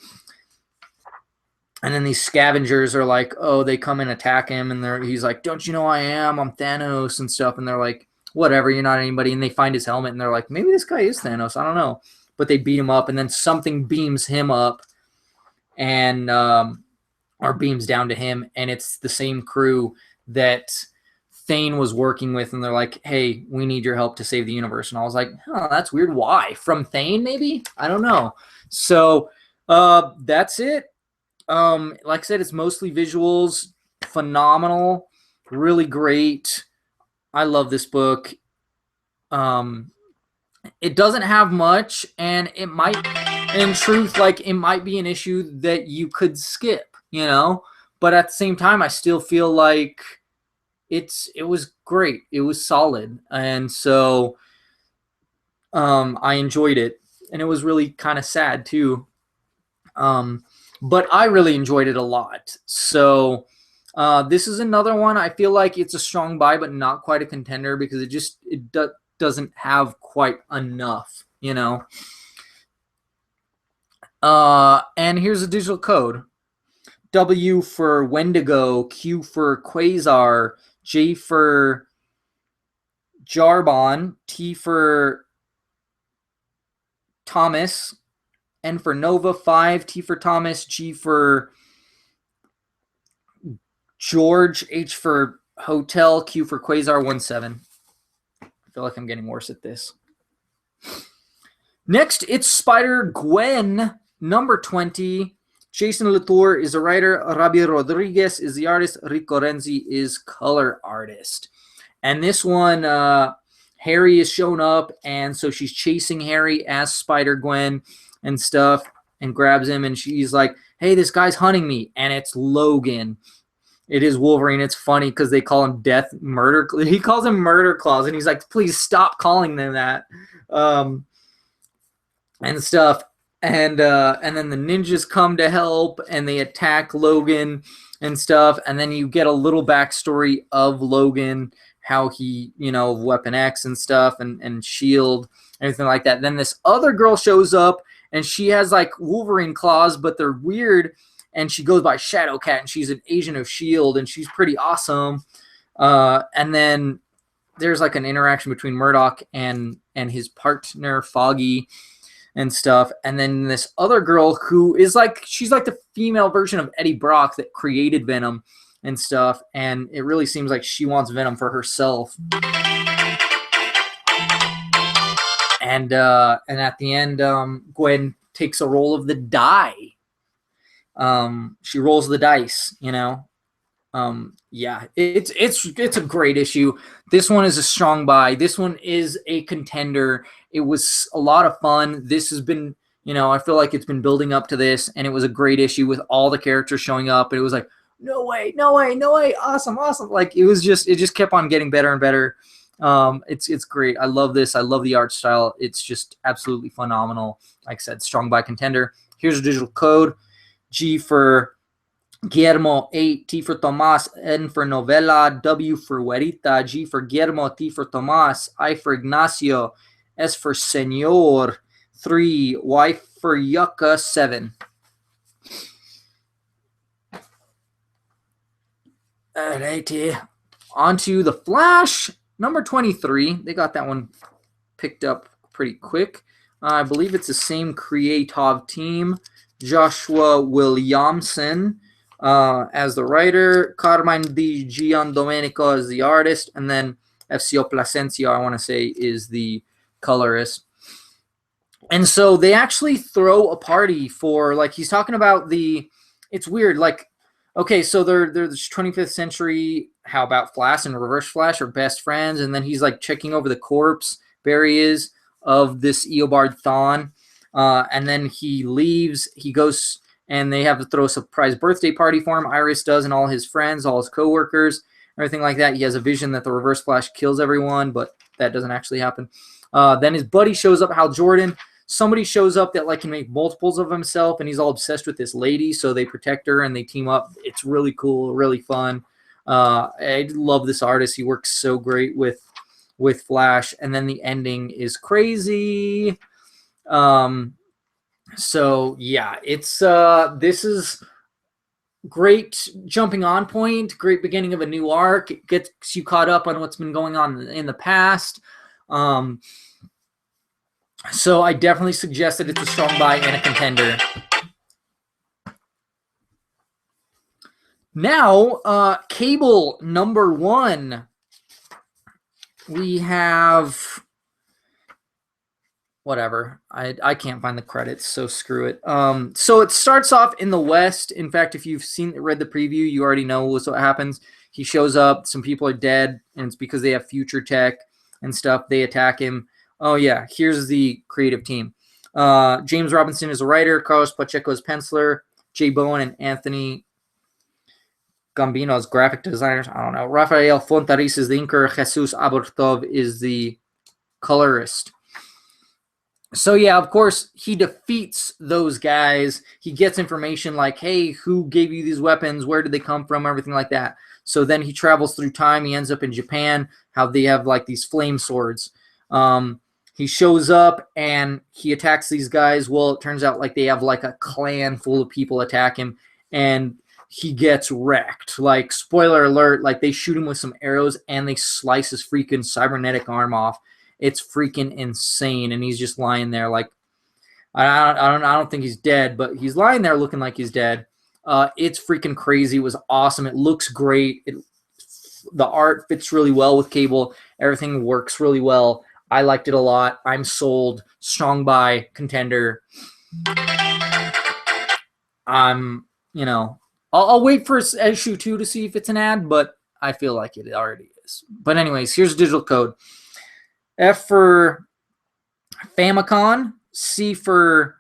And then these scavengers are like, oh, they come and attack him, and he's like, don't you know I'm Thanos and stuff, and they're like, whatever, you're not anybody. And they find his helmet, and they're like, maybe this guy is Thanos, I don't know. But they beat him up, and then something beams him up, and or beams down to him, and it's the same crew that Thane was working with, and they're like, hey, we need your help to save the universe. And I was like, oh, that's weird. Why? From Thane, maybe? I don't know. So that's it. Like I said, it's mostly visuals. Phenomenal. Really great. I love this book. It doesn't have much, and it might, in truth, like it might be an issue that you could skip, you know, but at the same time, I still feel like it was great. It was solid. And so, I enjoyed it, and it was really kind of sad too. But I really enjoyed it a lot. So, this is another one. I feel like it's a strong buy, but not quite a contender because it doesn't have quite enough, you know. And here's a digital code: W for Wendigo, Q for Quasar, J for Jarbon, T for Thomas, N for Nova 5, T for Thomas, G for George, H for Hotel, Q for Quasar 17. I feel like I'm getting worse at this. Next, it's Spider-Gwen, number 20. Jason Latour is the writer. Rabi Rodriguez is the artist. Rico Renzi is color artist. And this one, Harry is shown up, and so she's chasing Harry as Spider-Gwen and stuff, and grabs him, and she's like, hey, this guy's hunting me, and it's Logan. It is Wolverine. It's funny because they call him Murder. He calls him Murder Claws, and he's like, please stop calling them that. And stuff. And then the ninjas come to help, and they attack Logan and stuff. And then you get a little backstory of Logan, how he, Weapon X and stuff, and S.H.I.E.L.D., everything like that. Then this other girl shows up, and she has like Wolverine claws, but they're weird. And she goes by Shadowcat, and she's an agent of S.H.I.E.L.D., and she's pretty awesome. And then there's like an interaction between Murdoch and his partner, Foggy, and stuff. And then this other girl who is like, she's like the female version of Eddie Brock that created Venom and stuff. And it really seems like she wants Venom for herself. And at the end, Gwen takes a roll of the die. She rolls the dice, yeah, it's a great issue. This one is a strong buy. This one is a contender. It was a lot of fun. This has been, I feel like it's been building up to this, and it was a great issue with all the characters showing up, and it was like, no way, awesome. Like it just kept on getting better and better. It's great. I love this. I love the art style. It's just absolutely phenomenal. Like I said, strong buy contender. Here's a digital code. G for Guillermo, 8, T for Tomas, N for Novela, W for Huerita, G for Guillermo, T for Tomas, I for Ignacio, S for Senor, 3, Y for Yucca, 7. Alrighty, on to the Flash, number 23. They got that one picked up pretty quick. I believe it's the same creative team. Joshua Williamson as the writer, Carmine Di Giandomenico as the artist, and then FCO Plasencia, I want to say, is the colorist. And so they actually throw a party for, like, he's talking about it's weird, like, okay, so they're the 25th century, how about Flash and Reverse Flash are best friends, and then he's, like, checking over the corpse, there he is, of this Eobard Thawne. And then he leaves, he goes, and they have to throw a surprise birthday party for him. Iris does, and all his friends, all his co-workers, everything like that. He has a vision that the Reverse Flash kills everyone, but that doesn't actually happen. Then his buddy shows up, Hal Jordan. Somebody shows up that like can make multiples of himself, and he's all obsessed with this lady, so they protect her and they team up. It's really cool, really fun. I love this artist. He works so great with Flash, and then the ending is crazy. So yeah, it's this is great jumping on point, great beginning of a new arc. It gets you caught up on what's been going on in the past. So I definitely suggest that it's a strong buy and a contender. Now, Cable number 1. We have whatever. I can't find the credits, so screw it. So it starts off in the West. In fact, if you've read the preview, you already know what happens. He shows up, some people are dead, and it's because they have future tech and stuff. They attack him. Oh yeah, here's the creative team. James Robinson is a writer, Carlos Pacheco is penciler, Jay Bowen and Anthony Gambino as graphic designers. I don't know. Rafael Fontaris is the inker. Jesus Abortov is the colorist. So yeah, of course, he defeats those guys. He gets information like, hey, who gave you these weapons? Where did they come from? Everything like that. So then he travels through time. He ends up in Japan, how they have like these flame swords. He shows up and he attacks these guys. Well, it turns out like they have like a clan full of people attack him. And he gets wrecked. Like, spoiler alert, like they shoot him with some arrows and they slice his freaking cybernetic arm off. It's freaking insane, and he's just lying there like I don't think he's dead, but he's lying there looking like he's dead. It's freaking crazy. It was awesome. It looks great. The art fits really well with Cable. Everything works really well. I liked it a lot. I'm sold. Strong buy, contender. You know, I'll wait for issue 2 to see if it's an ad, but I feel like it already is. But anyways, here's a digital code. F for Famicom, C for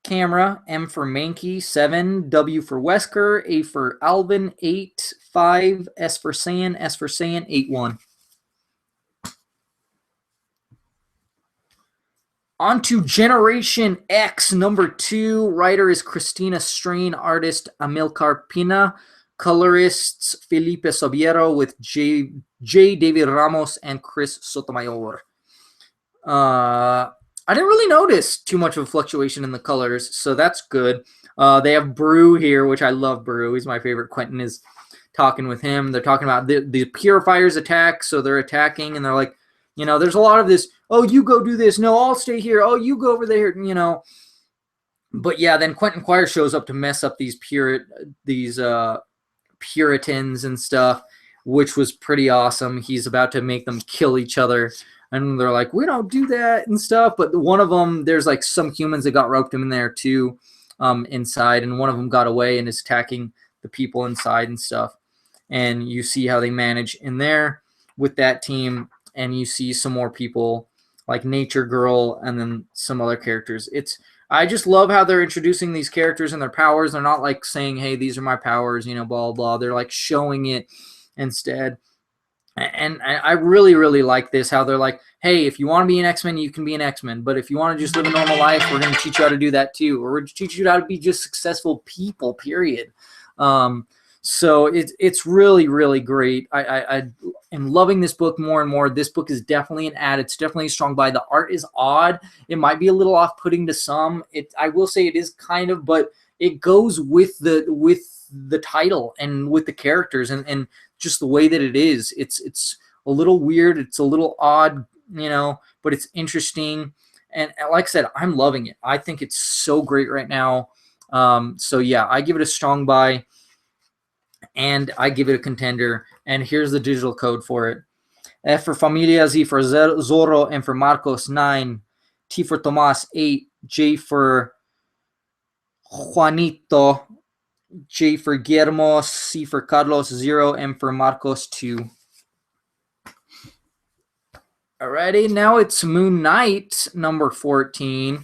Camera, M for Mankey, 7, W for Wesker, A for Alvin, 8, 5, S for Saiyan, 8, 1. On to Generation X, number 2. Writer is Christina Strain, artist Amilcar Pina, colorists Felipe Sobiero with J. David Ramos and Chris Sotomayor. I didn't really notice too much of a fluctuation in the colors, so that's good. They have Brew here, which I love Brew. He's my favorite. Quentin is talking with him. They're talking about the Purifiers attack, so they're attacking, and they're like, you know, there's a lot of this, oh, you go do this. No, I'll stay here. Oh, you go over there, you know. But yeah, then Quentin Quire shows up to mess up these Puritans and stuff, which was pretty awesome. He's about to make them kill each other. And they're like, we don't do that and stuff. But one of them, there's like some humans that got roped in there too, inside. And one of them got away and is attacking the people inside and stuff. And you see how they manage in there with that team. And you see some more people like Nature Girl and then some other characters. I just love how they're introducing these characters and their powers. They're not like saying, hey, these are my powers, you know, blah, blah, blah. They're like showing it instead. And I really, really like this, how they're like, hey, if you want to be an X-Men, you can be an X-Men. But if you want to just live a normal life, we're going to teach you how to do that too. Or we're going to teach you how to be just successful people, period. So it's really, really great. I am loving this book more and more. This book is definitely an ad. It's definitely a strong buy. The art is odd. It might be a little off-putting to some. I will say it is kind of, but it goes with the title and with the characters and just the way that it is. It's a little weird. It's a little odd, you know, but it's interesting. And like I said, I'm loving it. I think it's so great right now. So yeah, I give it a strong buy. And I give it a contender. And here's the digital code for it. F for Familia, Z for Zorro, M for Marcos, 9, T for Tomas, 8, J for Juanito, J for Guillermo, C for Carlos, 0, M for Marcos, 2. Alrighty, now it's Moon Knight, number 14.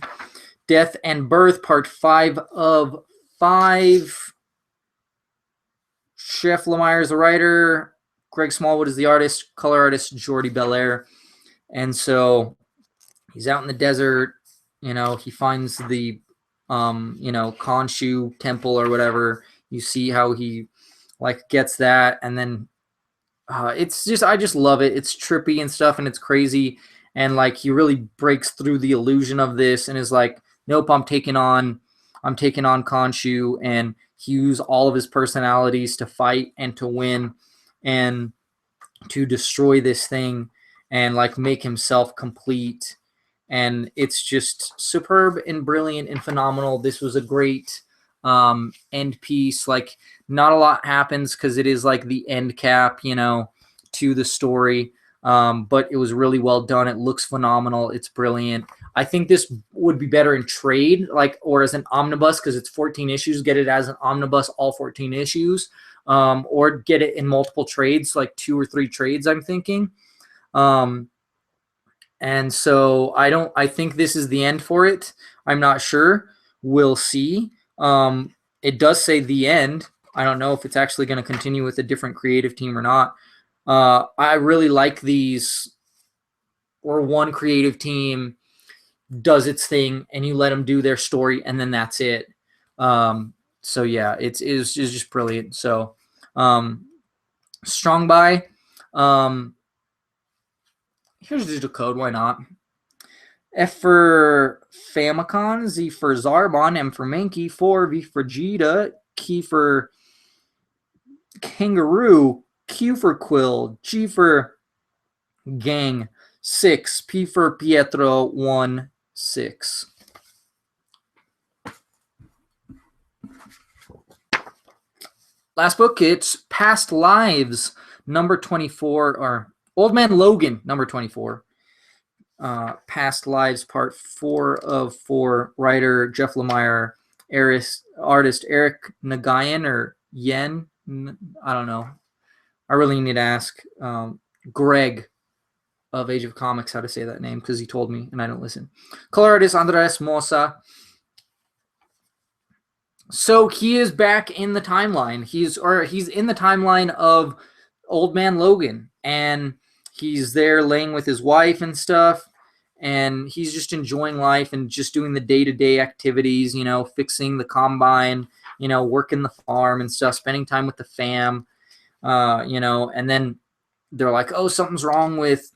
Death and Birth, part 5 of 5. Chef Lemire is the writer. Greg Smallwood is the artist. Color artist Jordi Belair. And so he's out in the desert. You know, he finds the, you know, Khonshu temple or whatever. You see how he like gets that, and then it's just, I just love it. It's trippy and stuff, and it's crazy. And like he really breaks through the illusion of this and is like, nope, I'm taking on Khonshu, and he used all of his personalities to fight and to win and to destroy this thing and like make himself complete. And it's just superb and brilliant and phenomenal. This was a great end piece. Like, not a lot happens because it is like the end cap, you know, to the story. But it was really well done. It looks phenomenal. It's brilliant. I think this would be better in trade, like, or as an omnibus, because it's 14 issues. Get it as an omnibus, all 14 issues, or get it in multiple trades, like 2 or 3 trades, I'm thinking. And so I think this is the end for it. I'm not sure. We'll see. It does say the end. I don't know if it's actually going to continue with a different creative team or not. I really like these where one creative team does its thing and you let them do their story and then that's it. So yeah, it's just brilliant. So strong buy. Here's digital code. Why not? F for Famicom, Z for Zarbon, M for Mankey, 4, V for Vegeta, K for kangaroo, Q for quill, G for gang, 6, P for Pietro, 1, 6. Last book, it's Past Lives, number 24, or Old Man Logan, number 24. Past Lives, part 4 of 4. Writer Jeff Lemire, artist Eric Nagayan or Yen. I don't know. I really need to ask Greg of Age of Comics how to say that name, because he told me and I don't listen. Color artist Andres Mosa. So he is back in the timeline. He's in the timeline of Old Man Logan, and he's there laying with his wife and stuff, and he's just enjoying life and just doing the day-to-day activities, you know, fixing the combine, you know, working the farm and stuff, spending time with the fam, you know, and then they're like, oh, something's wrong with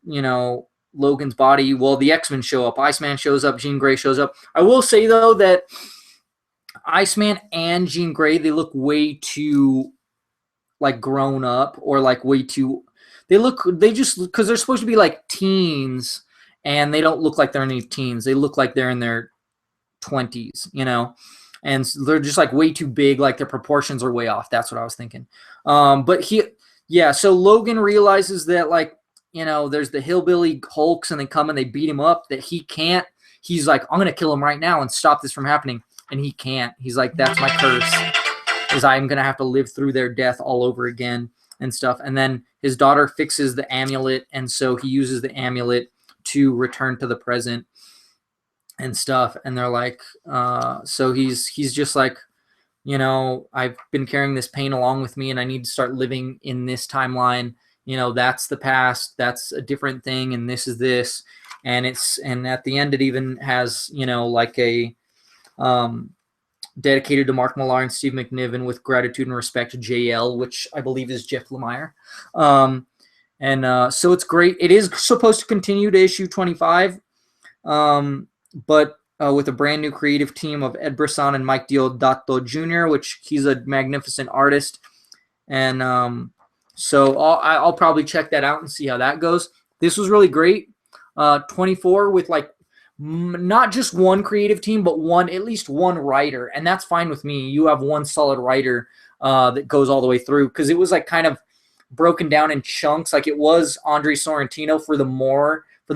you know, Logan's body. Well, the X-Men show up. Iceman shows up. Jean Grey shows up. I will say, though, that Iceman and Jean Grey, they look way too, like, grown up, or like way too, they just, because they're supposed to be like teens, and they don't look like they're any teens. They look like they're in their 20s, you know, and they're just like way too big. Like their proportions are way off. That's what I was thinking. So Logan realizes that, like, you know, there's the hillbilly Hulks, and they come and they beat him up, that he can't. He's like, I'm going to kill him right now and stop this from happening. And he can't. He's like, that's my curse, is I'm going to have to live through their death all over again and stuff. And then his daughter fixes the amulet, and so he uses the amulet to return to the present and stuff. And they're like, so he's just like, you know, I've been carrying this pain along with me, and I need to start living in this timeline. You know, that's the past, that's a different thing, and this is this. And at the end, it even has, you know, like a dedicated to Mark Millar and Steve McNiven, with gratitude and respect to JL, which I believe is Jeff Lemire. So it's great. It is supposed to continue to issue 25, but with a brand new creative team of Ed Brisson and Mike Deodato Jr., which he's a magnificent artist. And so I'll probably check that out and see how that goes. This was really great. 24 with, like, not just one creative team, but at least one writer. And that's fine with me. You have one solid writer that goes all the way through, because it was like kind of broken down in chunks. Like it was Andre Sorrentino for the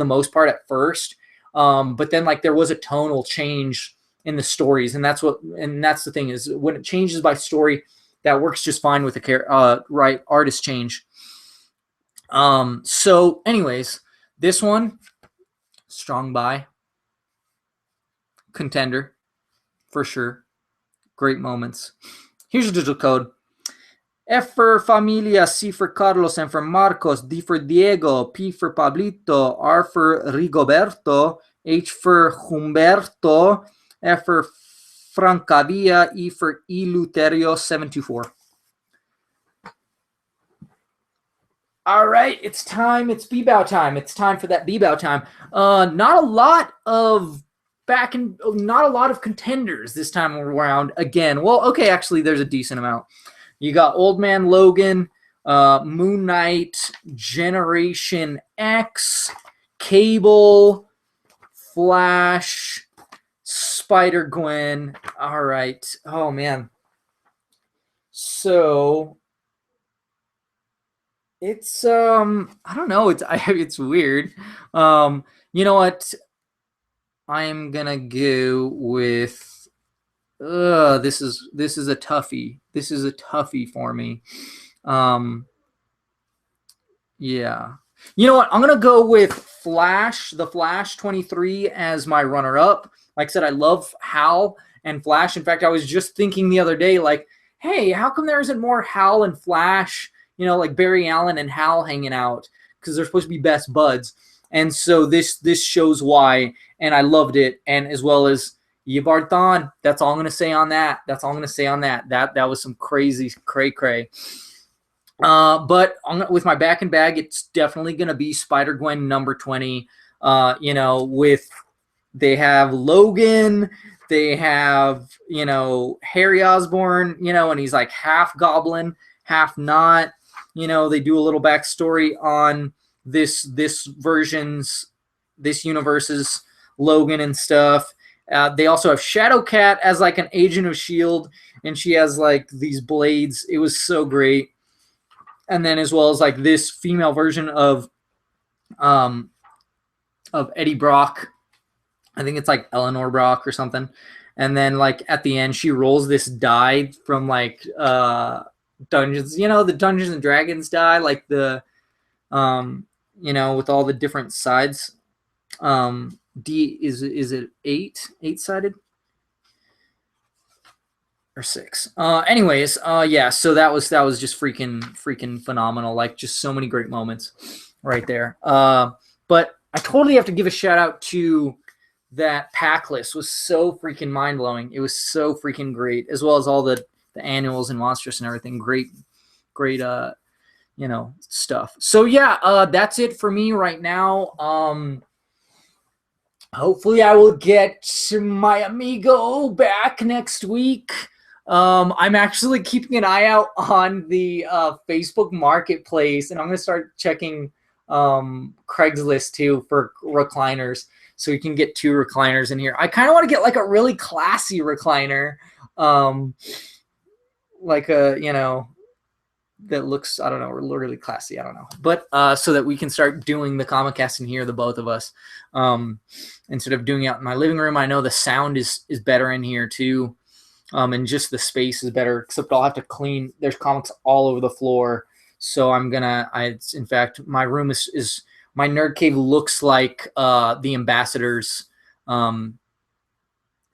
most part at first. But then, like, there was a tonal change in the stories. And that's the thing, is when it changes by story, that works just fine with the artist change. So anyways, this one, strong buy. Contender, for sure. Great moments. Here's your digital code. F for Familia, C for Carlos, M for Marcos, D for Diego, P for Pablito, R for Rigoberto, H for Humberto, F for Francavilla, E for Eleuterio, 724. All right, it's time. It's Bebow time. It's time for that Bebow time. Not a lot of contenders this time around again. Well, okay, actually, there's a decent amount. You got Old Man Logan, Moon Knight, Generation X, Cable, Flash, Spider-Gwen. All right. Oh, man. So it's I don't know. It's weird. You know what? I'm gonna go with this is a toughie. This is a toughie for me. Yeah. You know what? I'm gonna go with Flash, the Flash 23 as my runner-up. Like I said, I love Hal and Flash. In fact, I was just thinking the other day, like, hey, how come there isn't more Hal and Flash? You know, like Barry Allen and Hal hanging out, because they're supposed to be best buds. And so this shows why, and I loved it. And as well as Ybarthon, that's all I'm gonna say on that. That's all I'm gonna say on that. That was some crazy cray. But with my back and bag, it's definitely gonna be Spider-Gwen number 20. You know, they have Logan, They have, you know, Harry Osborn, you know, and he's like half goblin, half not. You know, they do a little backstory on this universe's Logan and stuff. They also have Shadowcat as like an agent of S.H.I.E.L.D., and she has like these blades. It was so great. And then as well as like this female version of Eddie Brock. I think it's like Eleanor Brock or something. And then like at the end, she rolls this die from like Dungeons, you know, the Dungeons and Dragons die, like the you know, with all the different sides. Is it eight sided or six? Anyways, yeah. So that was just freaking phenomenal. Like just so many great moments right there. But I totally have to give a shout out to that pack list. Was so freaking mind blowing. It was so freaking great, as well as all the annuals and monstrous and everything. Great, you know, stuff. So yeah, that's it for me right now. Hopefully I will get my amigo back next week. I'm actually keeping an eye out on the Facebook Marketplace, and I'm going to start checking Craigslist too for recliners, so we can get 2 recliners in here. I kind of want to get like a really classy recliner, like a, you know, that looks, I don't know, really classy. I don't know. But so that we can start doing the Comicast in here, the both of us, instead of doing it out in my living room. I know the sound is better in here too, and just the space is better, except I'll have to clean. There's comics all over the floor. So I'm gonna, in fact, my room is my nerd cave looks like the ambassador's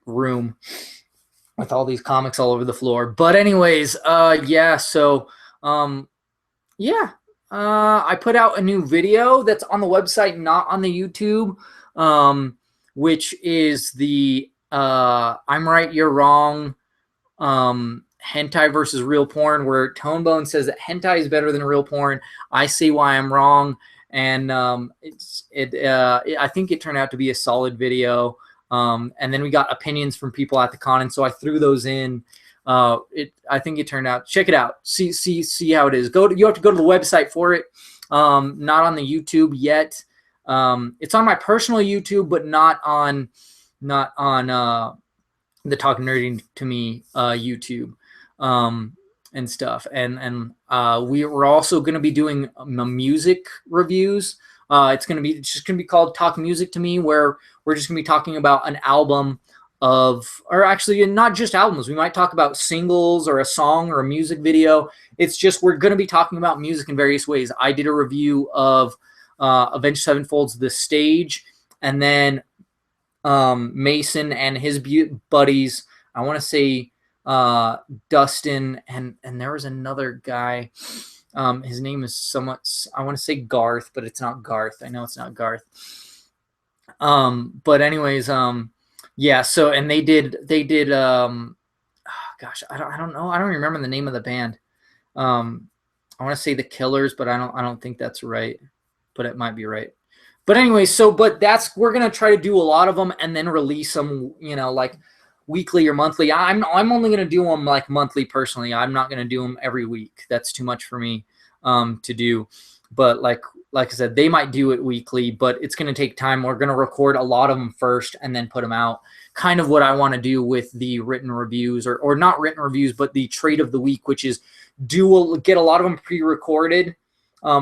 room with all these comics all over the floor. But anyways, yeah, so yeah, I put out a new video that's on the website, not on the YouTube, which is the I'm Right, You're Wrong hentai versus real porn, where Tonebone says that hentai is better than real porn. I say why I'm wrong, and I think it turned out to be a solid video. And then we got opinions from people at the con, and so I threw those in. I think it turned out. Check it out. See how it is. You have to go to the website for it. Not on the YouTube yet. It's on my personal YouTube, but not on the Talk Nerdy to Me YouTube and stuff. And we're also going to be doing music reviews. It's just going to be called Talk Music to Me, where we're just going to be talking about an album or actually not just albums. We might talk about singles or a song or a music video. It's just, we're going to be talking about music in various ways. I did a review of Avenged Sevenfold's The Stage, and then Mason and his buddies, I want to say Dustin, and there was another guy. His name is somewhat, I want to say Garth, but it's not Garth. I know it's not Garth. But anyways, yeah, so, and they did oh gosh, I don't know. I don't remember the name of the band. I want to say The Killers, but I don't think that's right, but it might be right. But anyway, we're going to try to do a lot of them and then release them, you know, like weekly or monthly. I'm only going to do them like monthly personally. I'm not going to do them every week. That's too much for me to do. But like I said, they might do it weekly, but it's going to take time. We're going to record a lot of them first and then put them out. Kind of what I want to do with the written reviews, or not written reviews, but the trade of the week, which is get a lot of them pre-recorded,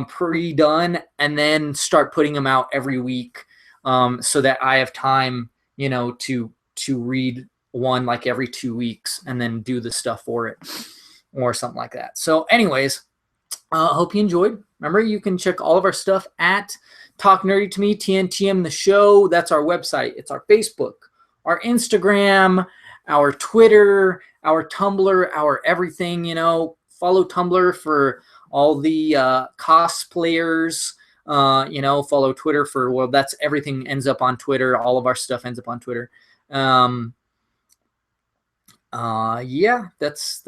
pre-done, and then start putting them out every week, so that I have time, you know, to read one like every 2 weeks and then do the stuff for it or something like that. So anyways, hope you enjoyed. Remember, you can check all of our stuff at Talk Nerdy to Me, TNTM the Show. That's our website. It's our Facebook, our Instagram, our Twitter, our Tumblr, our everything. You know, follow Tumblr for all the cosplayers. You know, follow Twitter for, well, that's everything ends up on Twitter. All of our stuff ends up on Twitter. Yeah, that's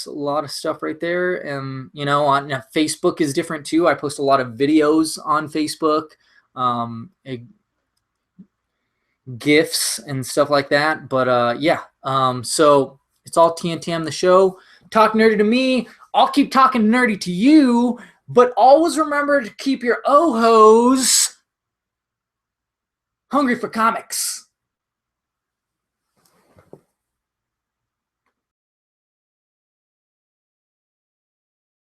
a lot of stuff right there. And you know, on Facebook is different too. I post a lot of videos on Facebook. gifts and stuff like that. But yeah, so it's all TNTM the show. Talk nerdy to me. I'll keep talking nerdy to you. But always remember to keep your ohos hungry for comics.